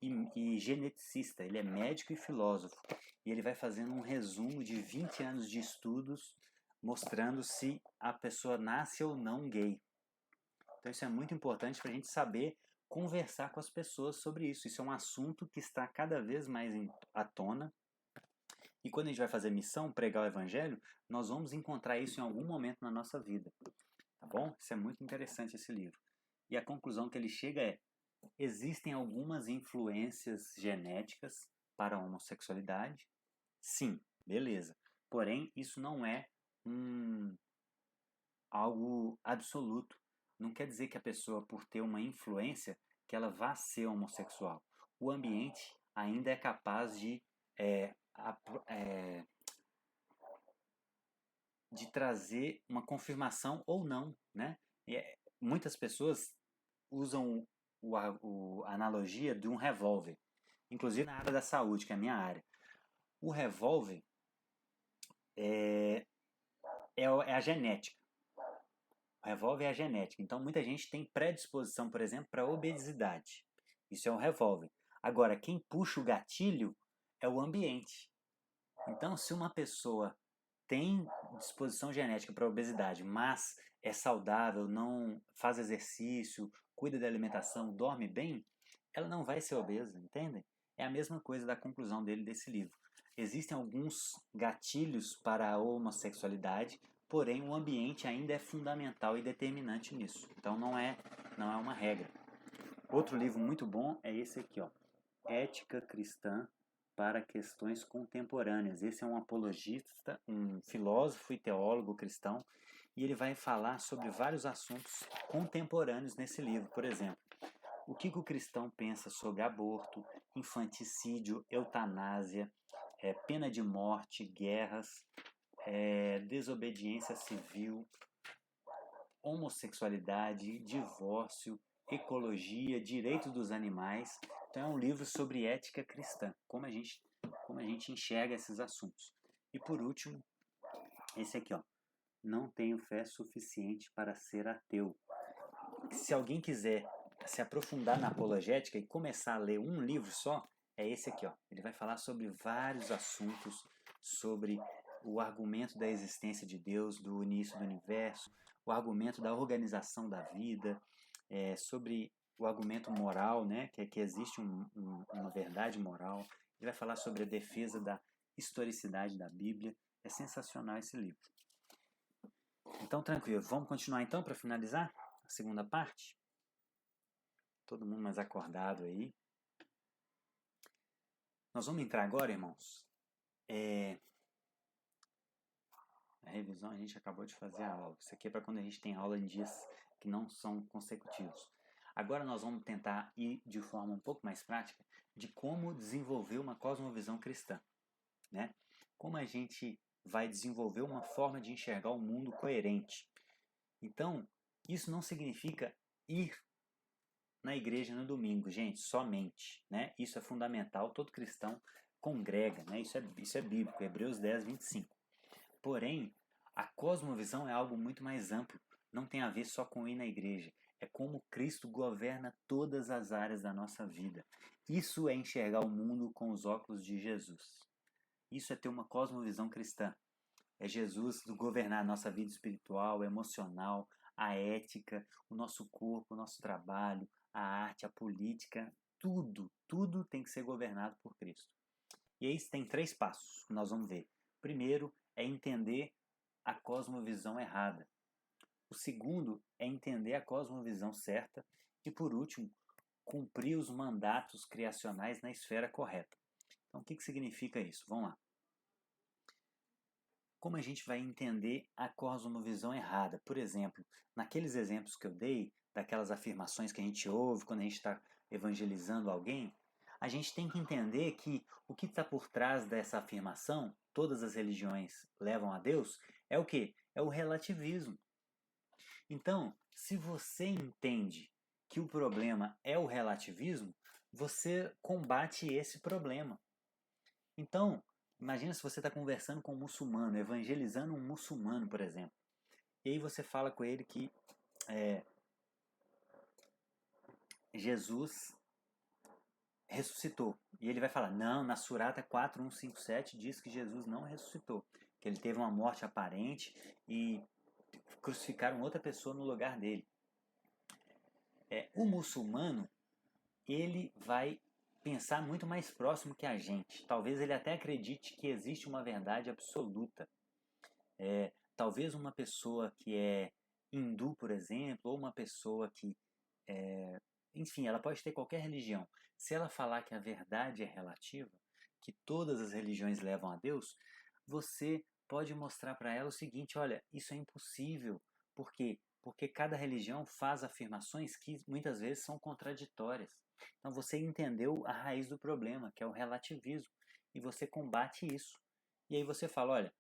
e geneticista, ele é médico e filósofo. E ele vai fazendo um resumo de 20 anos de estudos mostrando se a pessoa nasce ou não gay. Então isso é muito importante para a gente saber conversar com as pessoas sobre isso. Isso é um assunto que está cada vez mais à tona. E quando a gente vai fazer missão, pregar o evangelho, nós vamos encontrar isso em algum momento na nossa vida. Tá bom? Isso é muito interessante, esse livro. E a conclusão que ele chega é: existem algumas influências genéticas para a homossexualidade? Sim, beleza. Porém, isso não é algo absoluto. Não quer dizer que a pessoa, por ter uma influência, que ela vá ser homossexual. O ambiente ainda é capaz de trazer uma confirmação ou não, né? Muitas pessoas usam a analogia de um revólver, inclusive na área da saúde, que é a minha área. O revólver é a genética. O revólver é a genética. Então, muita gente tem predisposição, por exemplo, para obesidade. Isso é um revólver. Agora, quem puxa o gatilho é o ambiente. Então, se uma pessoa tem disposição genética para obesidade, mas é saudável, não faz exercício, cuida da alimentação, dorme bem, ela não vai ser obesa, entendem? É a mesma coisa da conclusão dele desse livro. Existem alguns gatilhos para a homossexualidade, porém o ambiente ainda é fundamental e determinante nisso. Então não é uma regra. Outro livro muito bom é esse aqui, ó, Ética Cristã para Questões Contemporâneas. Esse é um apologista, um filósofo e teólogo cristão, e ele vai falar sobre vários assuntos contemporâneos nesse livro. Por exemplo, o que o cristão pensa sobre aborto, infanticídio, eutanásia, pena de morte, guerras, desobediência civil, homossexualidade, divórcio, ecologia, direitos dos animais. Então é um livro sobre ética cristã, como a gente enxerga esses assuntos. E por último, esse aqui, ó, Não Tenho Fé Suficiente para Ser Ateu. Se alguém quiser se aprofundar na apologética e começar a ler um livro só, é esse aqui, ó. Ele vai falar sobre vários assuntos, sobre o argumento da existência de Deus, do início do universo, o argumento da organização da vida, sobre o argumento moral, né, que existe uma verdade moral. Ele vai falar sobre a defesa da historicidade da Bíblia. É sensacional esse livro. Então, tranquilo. Vamos continuar então para finalizar a segunda parte? Todo mundo mais acordado aí. Nós vamos entrar agora, irmãos. A revisão a gente acabou de fazer a aula. Isso aqui é para quando a gente tem aula em dias que não são consecutivos. Agora nós vamos tentar ir de forma um pouco mais prática de como desenvolver uma cosmovisão cristã, né? Como a gente vai desenvolver uma forma de enxergar o mundo coerente. Então, isso não significa ir na igreja no domingo, gente, somente, né? Isso é fundamental, todo cristão congrega, né? Isso é bíblico, Hebreus 10, 25. Porém, a cosmovisão é algo muito mais amplo, não tem a ver só com ir na igreja, é como Cristo governa todas as áreas da nossa vida. Isso é enxergar o mundo com os óculos de Jesus. Isso é ter uma cosmovisão cristã. É Jesus governar a nossa vida espiritual, emocional, a ética, o nosso corpo, o nosso trabalho, a arte, a política, tudo tem que ser governado por Cristo. E aí tem 3 passos que nós vamos ver. Primeiro é entender a cosmovisão errada. O segundo é entender a cosmovisão certa. E por último, cumprir os mandatos criacionais na esfera correta. Então o que significa isso? Vamos lá. Como a gente vai entender a cosmovisão errada? Por exemplo, naqueles exemplos que eu dei, daquelas afirmações que a gente ouve quando a gente está evangelizando alguém, a gente tem que entender que o que está por trás dessa afirmação, todas as religiões levam a Deus, é o quê? É o relativismo. Então, se você entende que o problema é o relativismo, você combate esse problema. Então, imagina se você está conversando com um muçulmano, evangelizando um muçulmano, por exemplo. E aí você fala com ele que Jesus ressuscitou. E ele vai falar, não, na Surata 4157 diz que Jesus não ressuscitou. Que ele teve uma morte aparente e crucificaram outra pessoa no lugar dele. O muçulmano, ele vai pensar muito mais próximo que a gente. Talvez ele até acredite que existe uma verdade absoluta. Talvez uma pessoa que é hindu, por exemplo, ou uma pessoa que enfim, ela pode ter qualquer religião. Se ela falar que a verdade é relativa, que todas as religiões levam a Deus, você pode mostrar para ela o seguinte, olha, isso é impossível. Por quê? Porque cada religião faz afirmações que muitas vezes são contraditórias. Então você entendeu a raiz do problema, que é o relativismo, e você combate isso. E aí você fala, olha,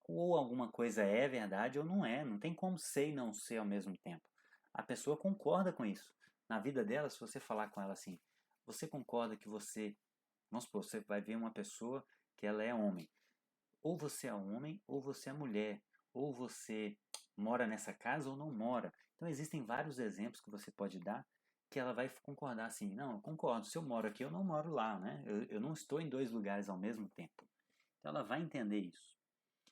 ou alguma coisa é verdade ou não é, não tem como ser e não ser ao mesmo tempo. A pessoa concorda com isso. Na vida dela, se você falar com ela assim, você concorda que você, vamos supor, você vai ver uma pessoa que ela é homem. Ou você é homem ou você é mulher. Ou você mora nessa casa ou não mora. Então existem vários exemplos que você pode dar que ela vai concordar assim, não, eu concordo, se eu moro aqui eu não moro lá, né? Eu não estou em 2 lugares ao mesmo tempo. Então ela vai entender isso.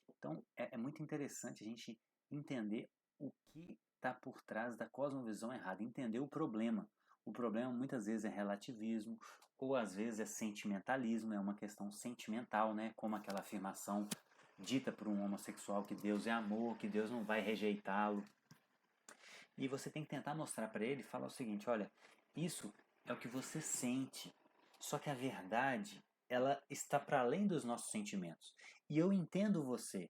Então é muito interessante a gente entender o que está por trás da cosmovisão errada, entender o problema. O problema muitas vezes é relativismo, ou às vezes é sentimentalismo, é uma questão sentimental, né? Como aquela afirmação dita por um homossexual que Deus é amor, que Deus não vai rejeitá-lo. E você tem que tentar mostrar para ele, falar o seguinte, olha, isso é o que você sente, só que a verdade, ela está para além dos nossos sentimentos. E eu entendo você.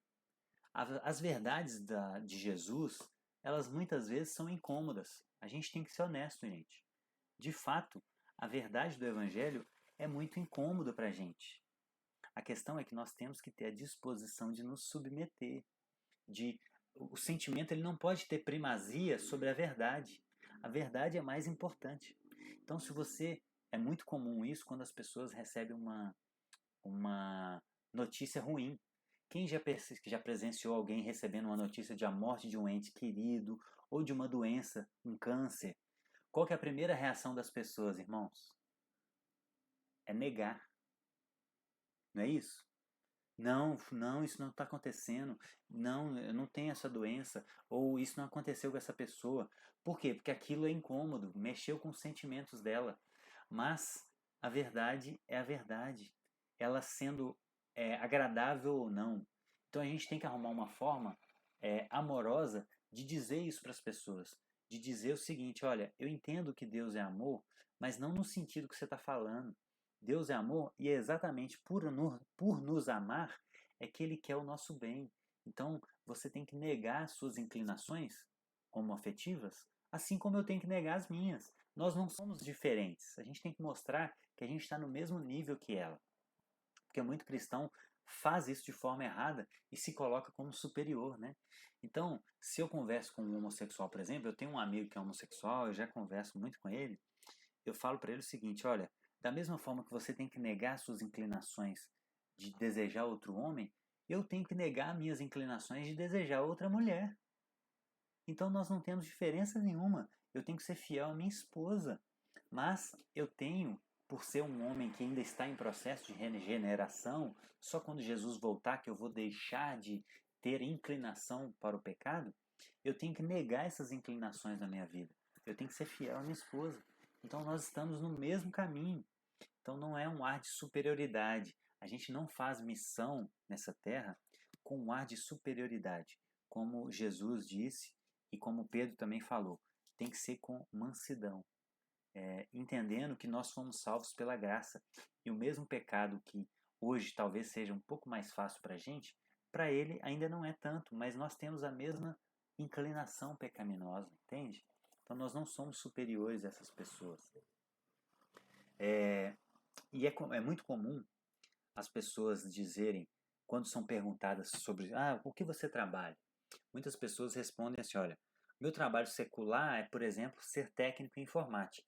As verdades de Jesus, elas muitas vezes são incômodas. A gente tem que ser honesto, gente. De fato, a verdade do Evangelho é muito incômoda para a gente. A questão é que nós temos que ter a disposição de nos submeter. O sentimento ele não pode ter primazia sobre a verdade. A verdade é mais importante. Então, se você... É muito comum isso quando as pessoas recebem uma notícia ruim. Quem já presenciou alguém recebendo uma notícia de a morte de um ente querido ou de uma doença, um câncer? Qual que é a primeira reação das pessoas, irmãos? É negar. Não é isso? Não, não, isso não está acontecendo. Não, eu não tenho essa doença. Ou isso não aconteceu com essa pessoa. Por quê? Porque aquilo é incômodo, mexeu com os sentimentos dela. Mas a verdade é a verdade. Ela sendo agradável ou não. Então a gente tem que arrumar uma forma amorosa de dizer isso para as pessoas. De dizer o seguinte, olha, eu entendo que Deus é amor, mas não no sentido que você está falando. Deus é amor e é exatamente por nos amar é que Ele quer o nosso bem. Então você tem que negar as suas inclinações homoafetivas, assim como eu tenho que negar as minhas. Nós não somos diferentes. A gente tem que mostrar que a gente está no mesmo nível que ela. Porque muito cristão faz isso de forma errada e se coloca como superior, né? Então, se eu converso com um homossexual, por exemplo, eu tenho um amigo que é homossexual, eu já converso muito com ele, eu falo para ele o seguinte, olha, da mesma forma que você tem que negar suas inclinações de desejar outro homem, eu tenho que negar minhas inclinações de desejar outra mulher. Então nós não temos diferença nenhuma. Eu tenho que ser fiel à minha esposa. Mas eu tenho, por ser um homem que ainda está em processo de regeneração, só quando Jesus voltar que eu vou deixar de ter inclinação para o pecado, eu tenho que negar essas inclinações na minha vida. Eu tenho que ser fiel à minha esposa. Então nós estamos no mesmo caminho. Então não é um ar de superioridade. A gente não faz missão nessa terra com um ar de superioridade. Como Jesus disse e como Pedro também falou, tem que ser com mansidão. Entendendo que nós fomos salvos pela graça. E o mesmo pecado que hoje talvez seja um pouco mais fácil para a gente, para ele ainda não é tanto, mas nós temos a mesma inclinação pecaminosa, entende? Então nós não somos superiores a essas pessoas. E é muito comum as pessoas dizerem, quando são perguntadas sobre o que você trabalha, muitas pessoas respondem assim, olha, meu trabalho secular é, por exemplo, ser técnico em informática,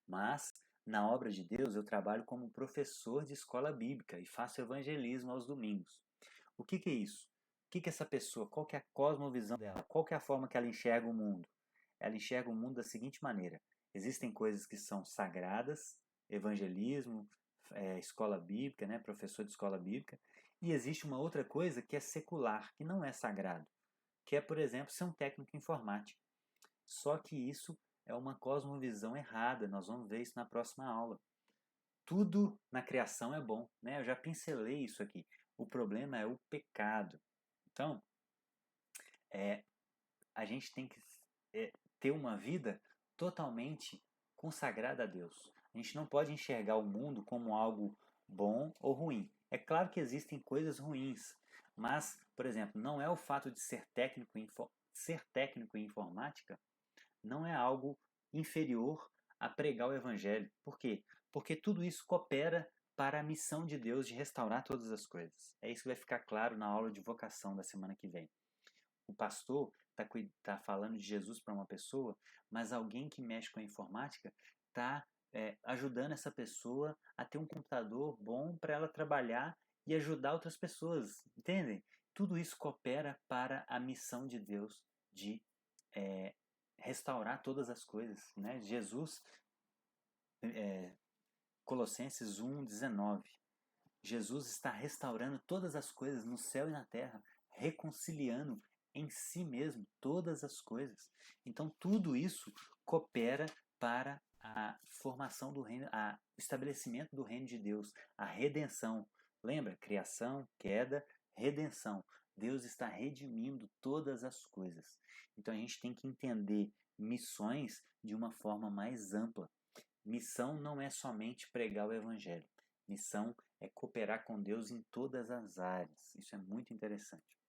mas na obra de Deus eu trabalho como professor de escola bíblica e faço evangelismo aos domingos. O que é isso? O que essa pessoa, qual que é a cosmovisão dela? Qual que é a forma que ela enxerga o mundo? Ela enxerga o mundo da seguinte maneira, existem coisas que são sagradas, evangelismo, escola bíblica, né, professor de escola bíblica, e existe uma outra coisa que é secular, que não é sagrado, que é, por exemplo, ser um técnico em informática. Só que isso é uma cosmovisão errada, nós vamos ver isso na próxima aula. Tudo na criação é bom, né? Eu já pincelei isso aqui. O problema é o pecado. Então, a gente tem que ter uma vida totalmente consagrada a Deus. A gente não pode enxergar o mundo como algo bom ou ruim. É claro que existem coisas ruins, mas, por exemplo, não é o fato de ser técnico em informática não é algo inferior a pregar o evangelho. Por quê? Porque tudo isso coopera para a missão de Deus de restaurar todas as coisas. É isso que vai ficar claro na aula de vocação da semana que vem. O pastor está falando de Jesus para uma pessoa, mas alguém que mexe com a informática está ajudando essa pessoa a ter um computador bom para ela trabalhar e ajudar outras pessoas, entendem? Tudo isso coopera para a missão de Deus de restaurar todas as coisas, né? Jesus, Colossenses 1:19, Jesus está restaurando todas as coisas no céu e na terra, reconciliando em si mesmo todas as coisas. Então tudo isso coopera para a formação do reino, o estabelecimento do reino de Deus, a redenção. Lembra? Criação, queda, redenção. Deus está redimindo todas as coisas. Então a gente tem que entender missões de uma forma mais ampla. Missão não é somente pregar o evangelho. Missão é cooperar com Deus em todas as áreas. Isso é muito interessante.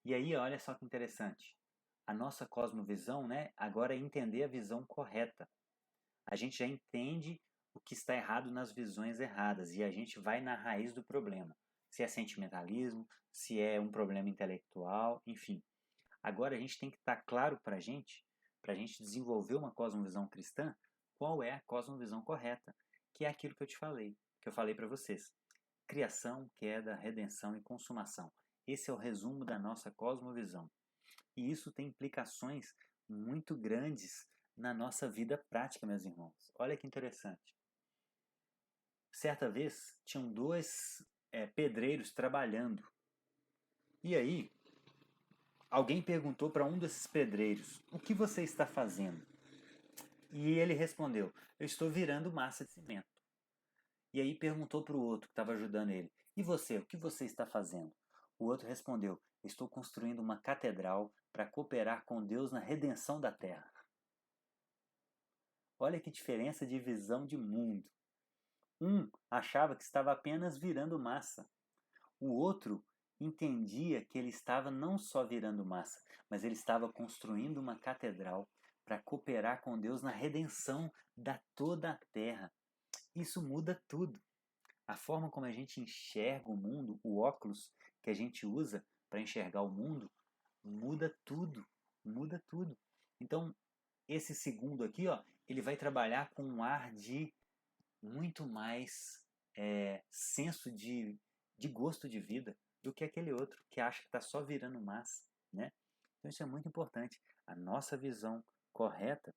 E aí, olha só que interessante. A nossa cosmovisão, né, agora é entender a visão correta. A gente já entende o que está errado nas visões erradas e a gente vai na raiz do problema. Se é sentimentalismo, se é um problema intelectual, enfim. Agora a gente tem que estar claro para a gente desenvolver uma cosmovisão cristã, qual é a cosmovisão correta, que é aquilo que eu te falei, que eu falei para vocês. Criação, queda, redenção e consumação. Esse é o resumo da nossa cosmovisão. E isso tem implicações muito grandes na nossa vida prática, meus irmãos. Olha que interessante. Certa vez, tinham dois pedreiros trabalhando. E aí, alguém perguntou para um desses pedreiros, o que você está fazendo? E ele respondeu, eu estou virando massa de cimento. E aí perguntou para o outro que estava ajudando ele, e você, o que você está fazendo? O outro respondeu, estou construindo uma catedral para cooperar com Deus na redenção da terra. Olha que diferença de visão de mundo. Um achava que estava apenas virando massa. O outro entendia que ele estava não só virando massa, mas ele estava construindo uma catedral para cooperar com Deus na redenção da toda a terra. Isso muda tudo. A forma como a gente enxerga o mundo, o óculos que a gente usa para enxergar o mundo, muda tudo, muda tudo. Então, esse segundo aqui, ó, ele vai trabalhar com um ar de muito mais senso de gosto de vida do que aquele outro que acha que está só virando massa, né? Então isso é muito importante. A nossa visão correta,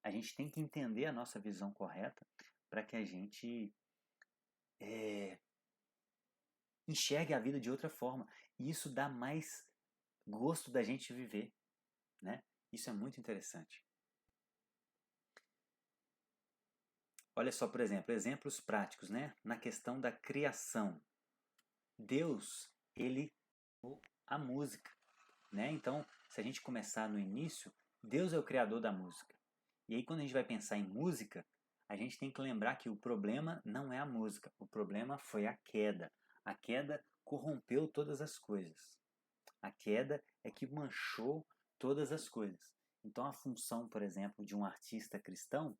a gente tem que entender a nossa visão correta para que a gente enxergue a vida de outra forma. E isso dá mais gosto da gente viver, né? Isso é muito interessante. Olha só, por exemplo, exemplos práticos, né? Na questão da criação. Deus, ele criou a música, né? Então, se a gente começar no início, Deus é o criador da música. E aí, quando a gente vai pensar em música, a gente tem que lembrar que o problema não é a música, o problema foi a queda. A queda corrompeu todas as coisas. A queda é que manchou todas as coisas. Então, a função, por exemplo, de um artista cristão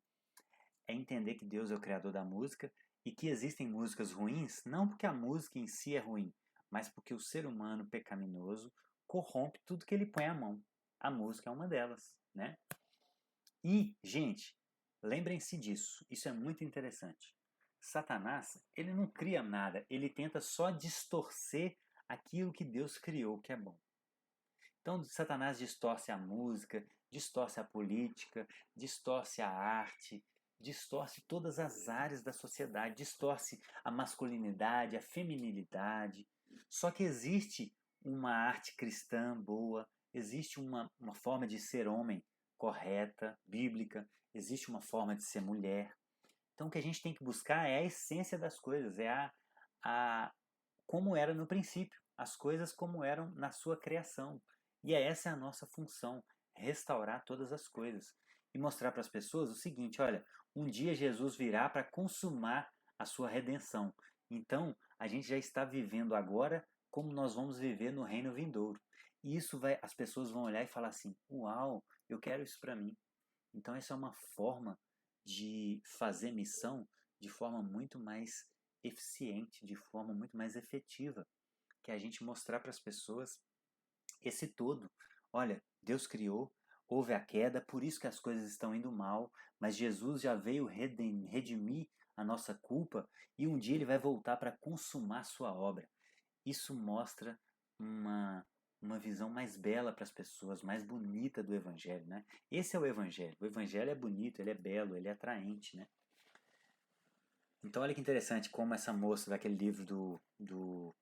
é entender que Deus é o criador da música e que existem músicas ruins, não porque a música em si é ruim, mas porque o ser humano pecaminoso corrompe tudo que ele põe à mão. A música é uma delas, né? E, gente, lembrem-se disso, isso é muito interessante. Satanás, ele não cria nada, ele tenta só distorcer aquilo que Deus criou, que é bom. Então, Satanás distorce a música, distorce a política, distorce a arte, distorce todas as áreas da sociedade, distorce a masculinidade, a feminilidade. Só que existe uma arte cristã boa, existe uma forma de ser homem correta, bíblica, existe uma forma de ser mulher. Então, o que a gente tem que buscar é a essência das coisas, é como era no princípio, as coisas como eram na sua criação. E essa é a nossa função, restaurar todas as coisas e mostrar para as pessoas o seguinte, olha, um dia Jesus virá para consumar a sua redenção. Então, a gente já está vivendo agora como nós vamos viver no reino vindouro. E as pessoas vão olhar e falar assim, uau, eu quero isso para mim. Então, essa é uma forma de fazer missão de forma muito mais eficiente, de forma muito mais efetiva, que é a gente mostrar para as pessoas esse todo. Olha, Deus criou, houve a queda, por isso que as coisas estão indo mal, mas Jesus já veio redimir a nossa culpa e um dia ele vai voltar para consumar sua obra. Isso mostra uma visão mais bela para as pessoas, mais bonita do Evangelho, né? Esse é o Evangelho. O Evangelho é bonito, ele é belo, ele é atraente, né? Então olha que interessante como essa moça daquele livro do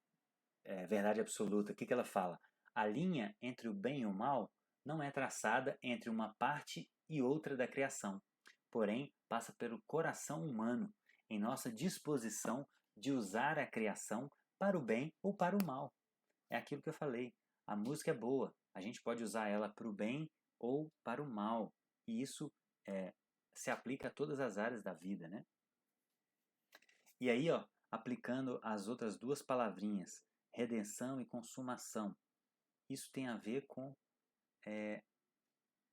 Verdade Absoluta, o que ela fala? A linha entre o bem e o mal não é traçada entre uma parte e outra da criação, porém passa pelo coração humano, em nossa disposição de usar a criação para o bem ou para o mal. É aquilo que eu falei. A música é boa, a gente pode usar ela para o bem ou para o mal. E isso se aplica a todas as áreas da vida, né? E aí, ó, aplicando as outras duas palavrinhas, redenção e consumação, isso tem a ver com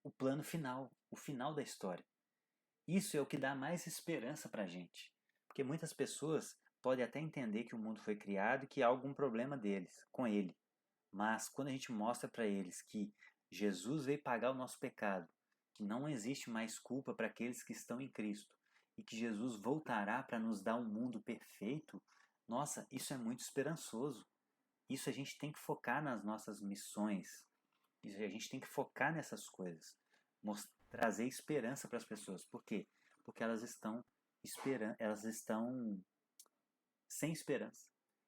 o plano final, o final da história. Isso é o que dá mais esperança para a gente. Porque muitas pessoas podem até entender que o mundo foi criado e que há algum problema deles, com ele. Mas quando a gente mostra para eles que Jesus veio pagar o nosso pecado, que não existe mais culpa para aqueles que estão em Cristo e que Jesus voltará para nos dar um mundo perfeito, nossa, isso é muito esperançoso. Isso a gente tem que focar nas nossas missões. Isso a gente tem que focar nessas coisas. Trazer esperança para as pessoas. Por quê? Porque elas estão sem esperança.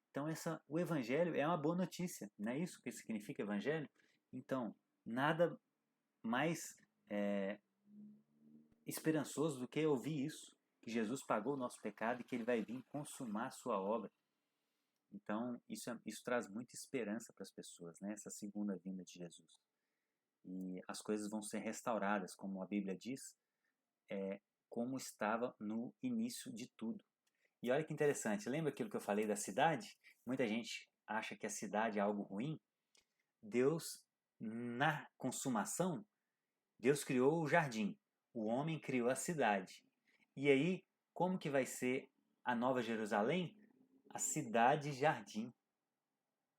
Então o evangelho é uma boa notícia, não é isso que significa evangelho? Então, nada mais esperançoso do que ouvir isso, que Jesus pagou o nosso pecado e que ele vai vir consumar a sua obra. Então, isso traz muita esperança para as pessoas, né? Essa segunda vinda de Jesus. E as coisas vão ser restauradas, como a Bíblia diz, como estava no início de tudo. E olha que interessante, lembra aquilo que eu falei da cidade? Muita gente acha que a cidade é algo ruim. Deus na consumação, Deus criou o jardim, o homem criou a cidade. E aí, como que vai ser a Nova Jerusalém? A cidade-jardim.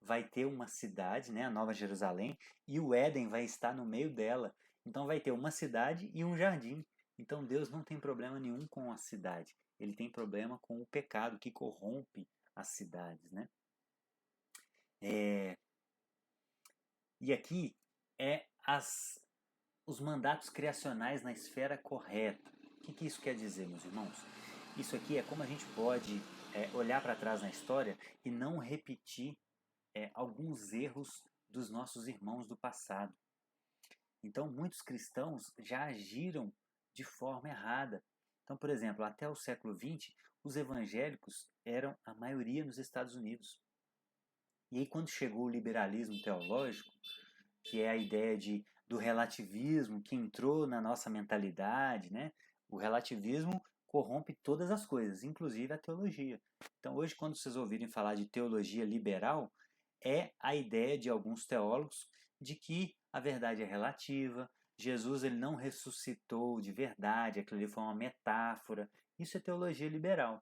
Vai ter uma cidade, né, a Nova Jerusalém, e o Éden vai estar no meio dela. Então vai ter uma cidade e um jardim. Então Deus não tem problema nenhum com a cidade. Ele tem problema com o pecado que corrompe as cidades, né? E aqui é os mandatos criacionais na esfera correta. O que isso quer dizer, meus irmãos? Isso aqui é como a gente pode olhar para trás na história e não repetir alguns erros dos nossos irmãos do passado. Então, muitos cristãos já agiram de forma errada. Então, por exemplo, até o século XX, os evangélicos eram a maioria nos Estados Unidos. E aí, quando chegou o liberalismo teológico, que é a ideia do relativismo que entrou na nossa mentalidade, né? O relativismo corrompe todas as coisas, inclusive a teologia. Então, hoje, quando vocês ouvirem falar de teologia liberal, é a ideia de alguns teólogos de que a verdade é relativa, Jesus ele não ressuscitou de verdade, aquilo ali foi uma metáfora. Isso é teologia liberal.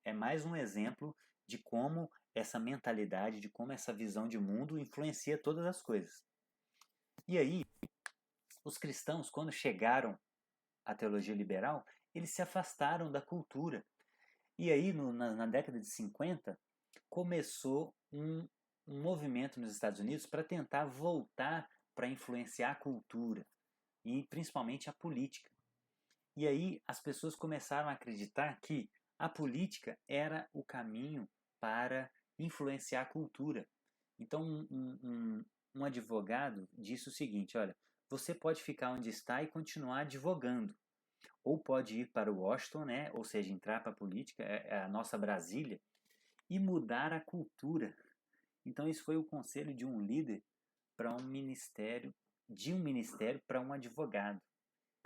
É mais um exemplo de como essa mentalidade, de como essa visão de mundo influencia todas as coisas. E aí, os cristãos, quando chegaram à teologia liberal, eles se afastaram da cultura. E aí, na década de 50, começou um movimento nos Estados Unidos para tentar voltar para influenciar a cultura e principalmente a política. E aí as pessoas começaram a acreditar que a política era o caminho para influenciar a cultura. Então um advogado disse o seguinte, olha, você pode ficar onde está e continuar advogando, ou pode ir para Washington, né, ou seja, entrar para a política, é a nossa Brasília, e mudar a cultura. Então isso foi o conselho de um líder para um ministério, de um ministério para um advogado.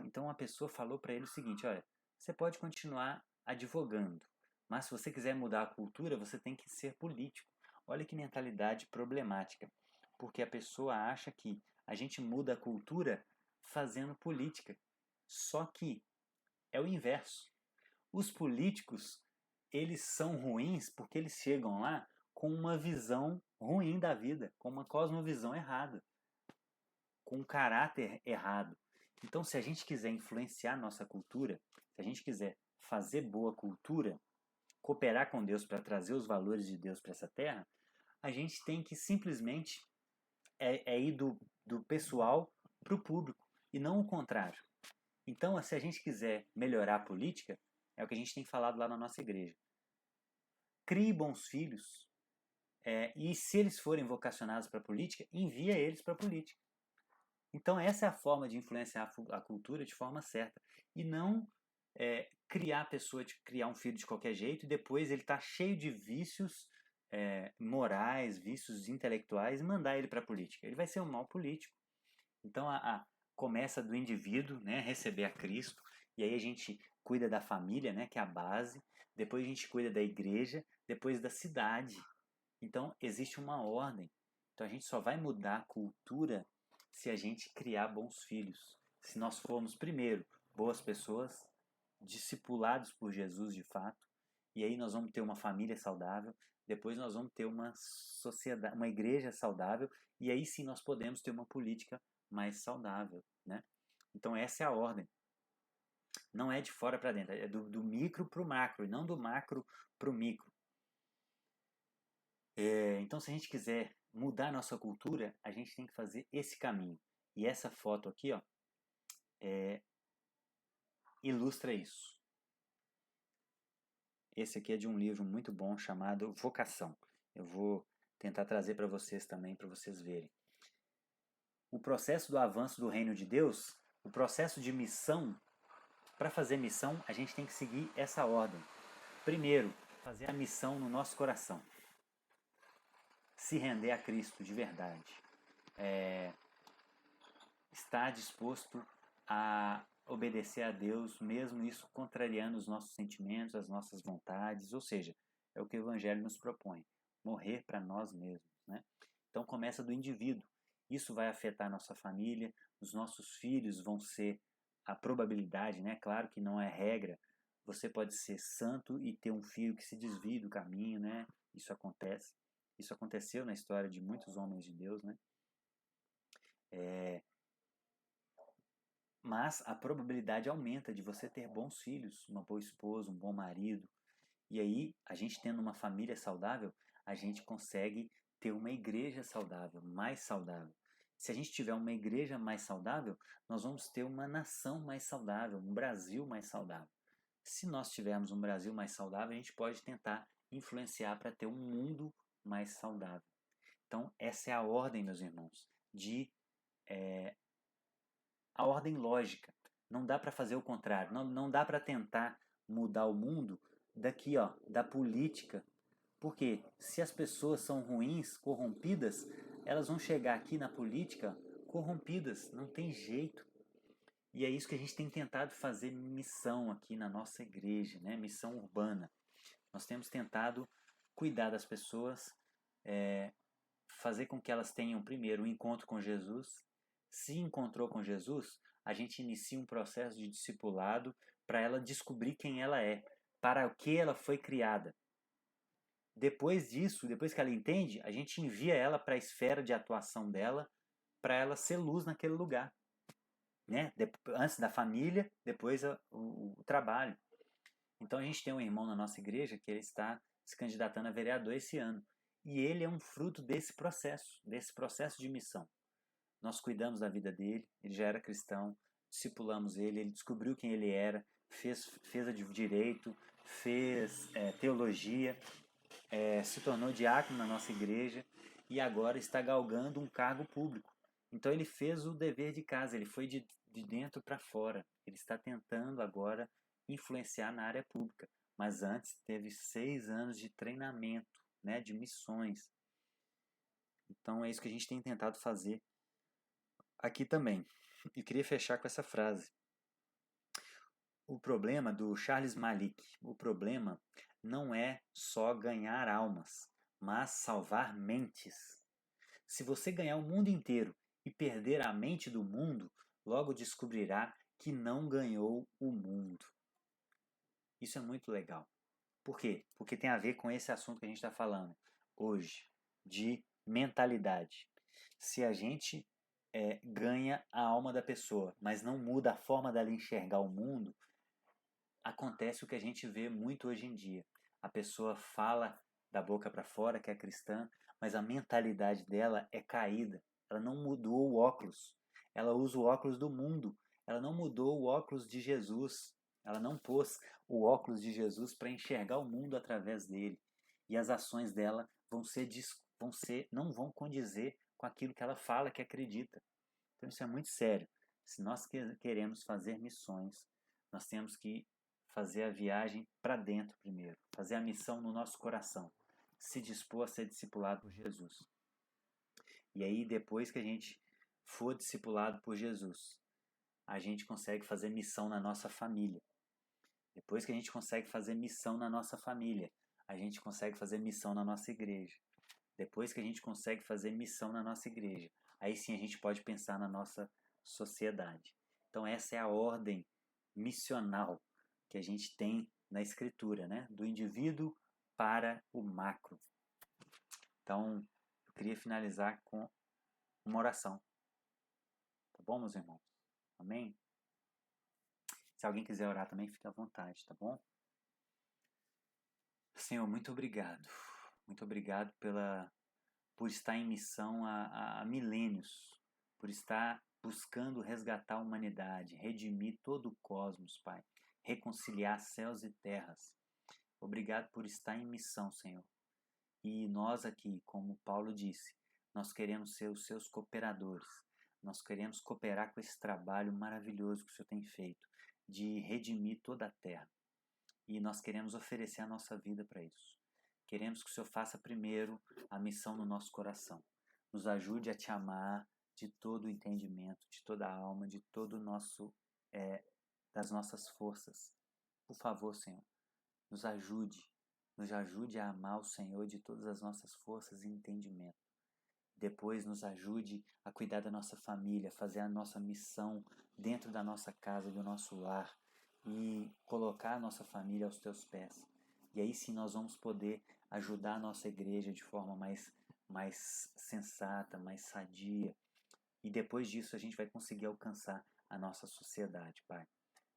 Então a pessoa falou para ele o seguinte, olha, você pode continuar advogando, mas se você quiser mudar a cultura, você tem que ser político. Olha que mentalidade problemática, porque a pessoa acha que a gente muda a cultura fazendo política. Só que é o inverso. Os políticos, eles são ruins porque eles chegam lá com uma visão ruim da vida, com uma cosmovisão errada, com um caráter errado. Então, se a gente quiser influenciar nossa cultura, se a gente quiser fazer boa cultura, cooperar com Deus para trazer os valores de Deus para essa terra, a gente tem que simplesmente ir do pessoal para o público e não o contrário. Então, se a gente quiser melhorar a política, é o que a gente tem falado lá na nossa igreja. Crie bons filhos e se eles forem vocacionados para a política, envia eles para a política. Então essa é a forma de influenciar a cultura de forma certa. E não criar a pessoa, de criar um filho de qualquer jeito e depois ele está cheio de vícios morais, vícios intelectuais e mandar ele para a política. Ele vai ser um mau político. Então começa do indivíduo, né, receber a Cristo, e aí a gente cuida da família, né, que é a base, depois a gente cuida da igreja, depois da cidade. Então existe uma ordem. Então a gente só vai mudar a cultura se a gente criar bons filhos. Se nós formos primeiro boas pessoas, discipulados por Jesus de fato, e aí nós vamos ter uma família saudável, depois nós vamos ter uma sociedade, uma igreja saudável, e aí sim nós podemos ter uma política mais saudável, né? Então essa é a ordem. Não é de fora para dentro, é do micro para o macro, e não do macro para o micro. Então se a gente quiser mudar a nossa cultura, a gente tem que fazer esse caminho. E essa foto aqui, ó, ilustra isso. Esse aqui é de um livro muito bom chamado Vocação. Eu vou tentar trazer para vocês também, para vocês verem. O processo do avanço do reino de Deus, o processo de missão, para fazer missão, a gente tem que seguir essa ordem. Primeiro, fazer a missão no nosso coração. Se render a Cristo de verdade. Estar disposto a obedecer a Deus, mesmo isso contrariando os nossos sentimentos, as nossas vontades, ou seja, é o que o Evangelho nos propõe, morrer para nós mesmos, né? Então começa do indivíduo, isso vai afetar a nossa família, os nossos filhos vão ser a probabilidade, né? Claro que não é regra. Você pode ser santo e ter um filho que se desvie do caminho, né? Isso acontece. Isso aconteceu na história de muitos homens de Deus, né? Mas a probabilidade aumenta de você ter bons filhos, uma boa esposa, um bom marido. E aí, a gente tendo uma família saudável, a gente consegue ter uma igreja saudável, mais saudável. Se a gente tiver uma igreja mais saudável, nós vamos ter uma nação mais saudável, um Brasil mais saudável. Se nós tivermos um Brasil mais saudável, a gente pode tentar influenciar para ter um mundo mais saudável. Então, essa é a ordem, meus irmãos, a ordem lógica. Não dá para fazer o contrário. Não dá para tentar mudar o mundo daqui, ó, da política. Porque se as pessoas são ruins, corrompidas, elas vão chegar aqui na política corrompidas. Não tem jeito. E é isso que a gente tem tentado fazer missão aqui na nossa igreja, né? Missão urbana. Nós temos tentado cuidar das pessoas, fazer com que elas tenham primeiro um encontro com Jesus. Se encontrou com Jesus, a gente inicia um processo de discipulado para ela descobrir quem ela é, para o que ela foi criada. Depois disso, depois que ela entende, a gente envia ela para a esfera de atuação dela, para ela ser luz naquele lugar. Né? Antes da família, depois o trabalho. Então a gente tem um irmão na nossa igreja que ele está se candidatando a vereador esse ano. E ele é um fruto desse processo de missão. Nós cuidamos da vida dele, ele já era cristão, discipulamos ele, ele descobriu quem ele era, fez a de direito, fez teologia, se tornou diácono na nossa igreja e agora está galgando um cargo público. Então ele fez o dever de casa, ele foi de dentro para fora. Ele está tentando agora influenciar na área pública, mas antes teve 6 anos de treinamento, né, de missões. Então é isso que a gente tem tentado fazer aqui também. E queria fechar com essa frase. O problema do Charles Malik, o problema não é só ganhar almas, mas salvar mentes. Se você ganhar o mundo inteiro e perder a mente do mundo, logo descobrirá que não ganhou o mundo. Isso é muito legal. Por quê? Porque tem a ver com esse assunto que a gente está falando hoje, de mentalidade. Se a gente ganha a alma da pessoa, mas não muda a forma dela enxergar o mundo, acontece o que a gente vê muito hoje em dia. A pessoa fala da boca para fora que é cristã, mas a mentalidade dela é caída. Ela não mudou o óculos. Ela usa o óculos do mundo. Ela não mudou o óculos de Jesus. Ela não pôs o óculos de Jesus para enxergar o mundo através dele. E as ações dela não vão condizer com aquilo que ela fala que acredita. Então isso é muito sério. Se nós queremos fazer missões, nós temos que fazer a viagem para dentro primeiro, fazer a missão no nosso coração, se dispor a ser discipulado por Jesus. E aí, depois que a gente for discipulado por Jesus, a gente consegue fazer missão na nossa família. Depois que a gente consegue fazer missão na nossa família, a gente consegue fazer missão na nossa igreja. Depois que a gente consegue fazer missão na nossa igreja, aí sim a gente pode pensar na nossa sociedade. Então essa é a ordem missional que a gente tem na escritura, né? Do indivíduo para o macro. Então, eu queria finalizar com uma oração. Tá bom, meus irmãos? Amém? Se alguém quiser orar também, fique à vontade, tá bom? Senhor, muito obrigado. Muito obrigado por estar em missão há milênios, por estar buscando resgatar a humanidade, redimir todo o cosmos, Pai, reconciliar céus e terras. Obrigado por estar em missão, Senhor. E nós aqui, como Paulo disse, nós queremos ser os seus cooperadores. Nós queremos cooperar com esse trabalho maravilhoso que o Senhor tem feito, de redimir toda a terra. E nós queremos oferecer a nossa vida para isso. Queremos que o Senhor faça primeiro a missão no nosso coração. Nos ajude a te amar de todo o entendimento, de toda a alma, de todo o nosso, das nossas forças. Por favor, Senhor, nos ajude a amar o Senhor de todas as nossas forças e entendimento. depois nos ajude a cuidar da nossa família, fazer a nossa missão dentro da nossa casa, do nosso lar e colocar a nossa família aos teus pés. E aí sim nós vamos poder ajudar a nossa igreja de forma mais sensata, mais sadia. E depois disso a gente vai conseguir alcançar a nossa sociedade, Pai.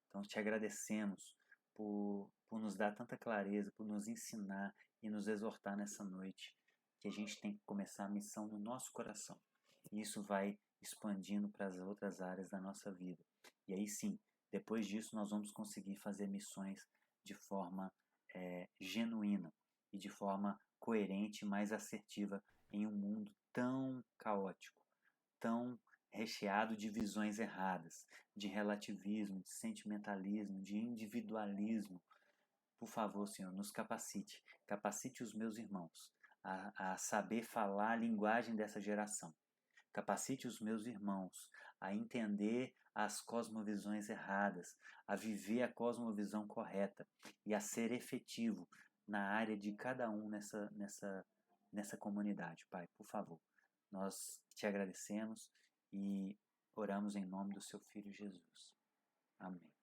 Então te agradecemos por nos dar tanta clareza, por nos ensinar e nos exortar nessa noite, que a gente tem que começar a missão no nosso coração. E isso vai expandindo para as outras áreas da nossa vida. E aí sim, depois disso nós vamos conseguir fazer missões de forma genuína e de forma coerente e mais assertiva em um mundo tão caótico, tão recheado de visões erradas, de relativismo, de sentimentalismo, de individualismo. Por favor, Senhor, nos capacite. Capacite os meus irmãos a saber falar a linguagem dessa geração. Capacite os meus irmãos a entender as cosmovisões erradas, a viver a cosmovisão correta e a ser efetivo na área de cada um nessa comunidade, Pai. Por favor, nós te agradecemos e oramos em nome do seu Filho Jesus. Amém.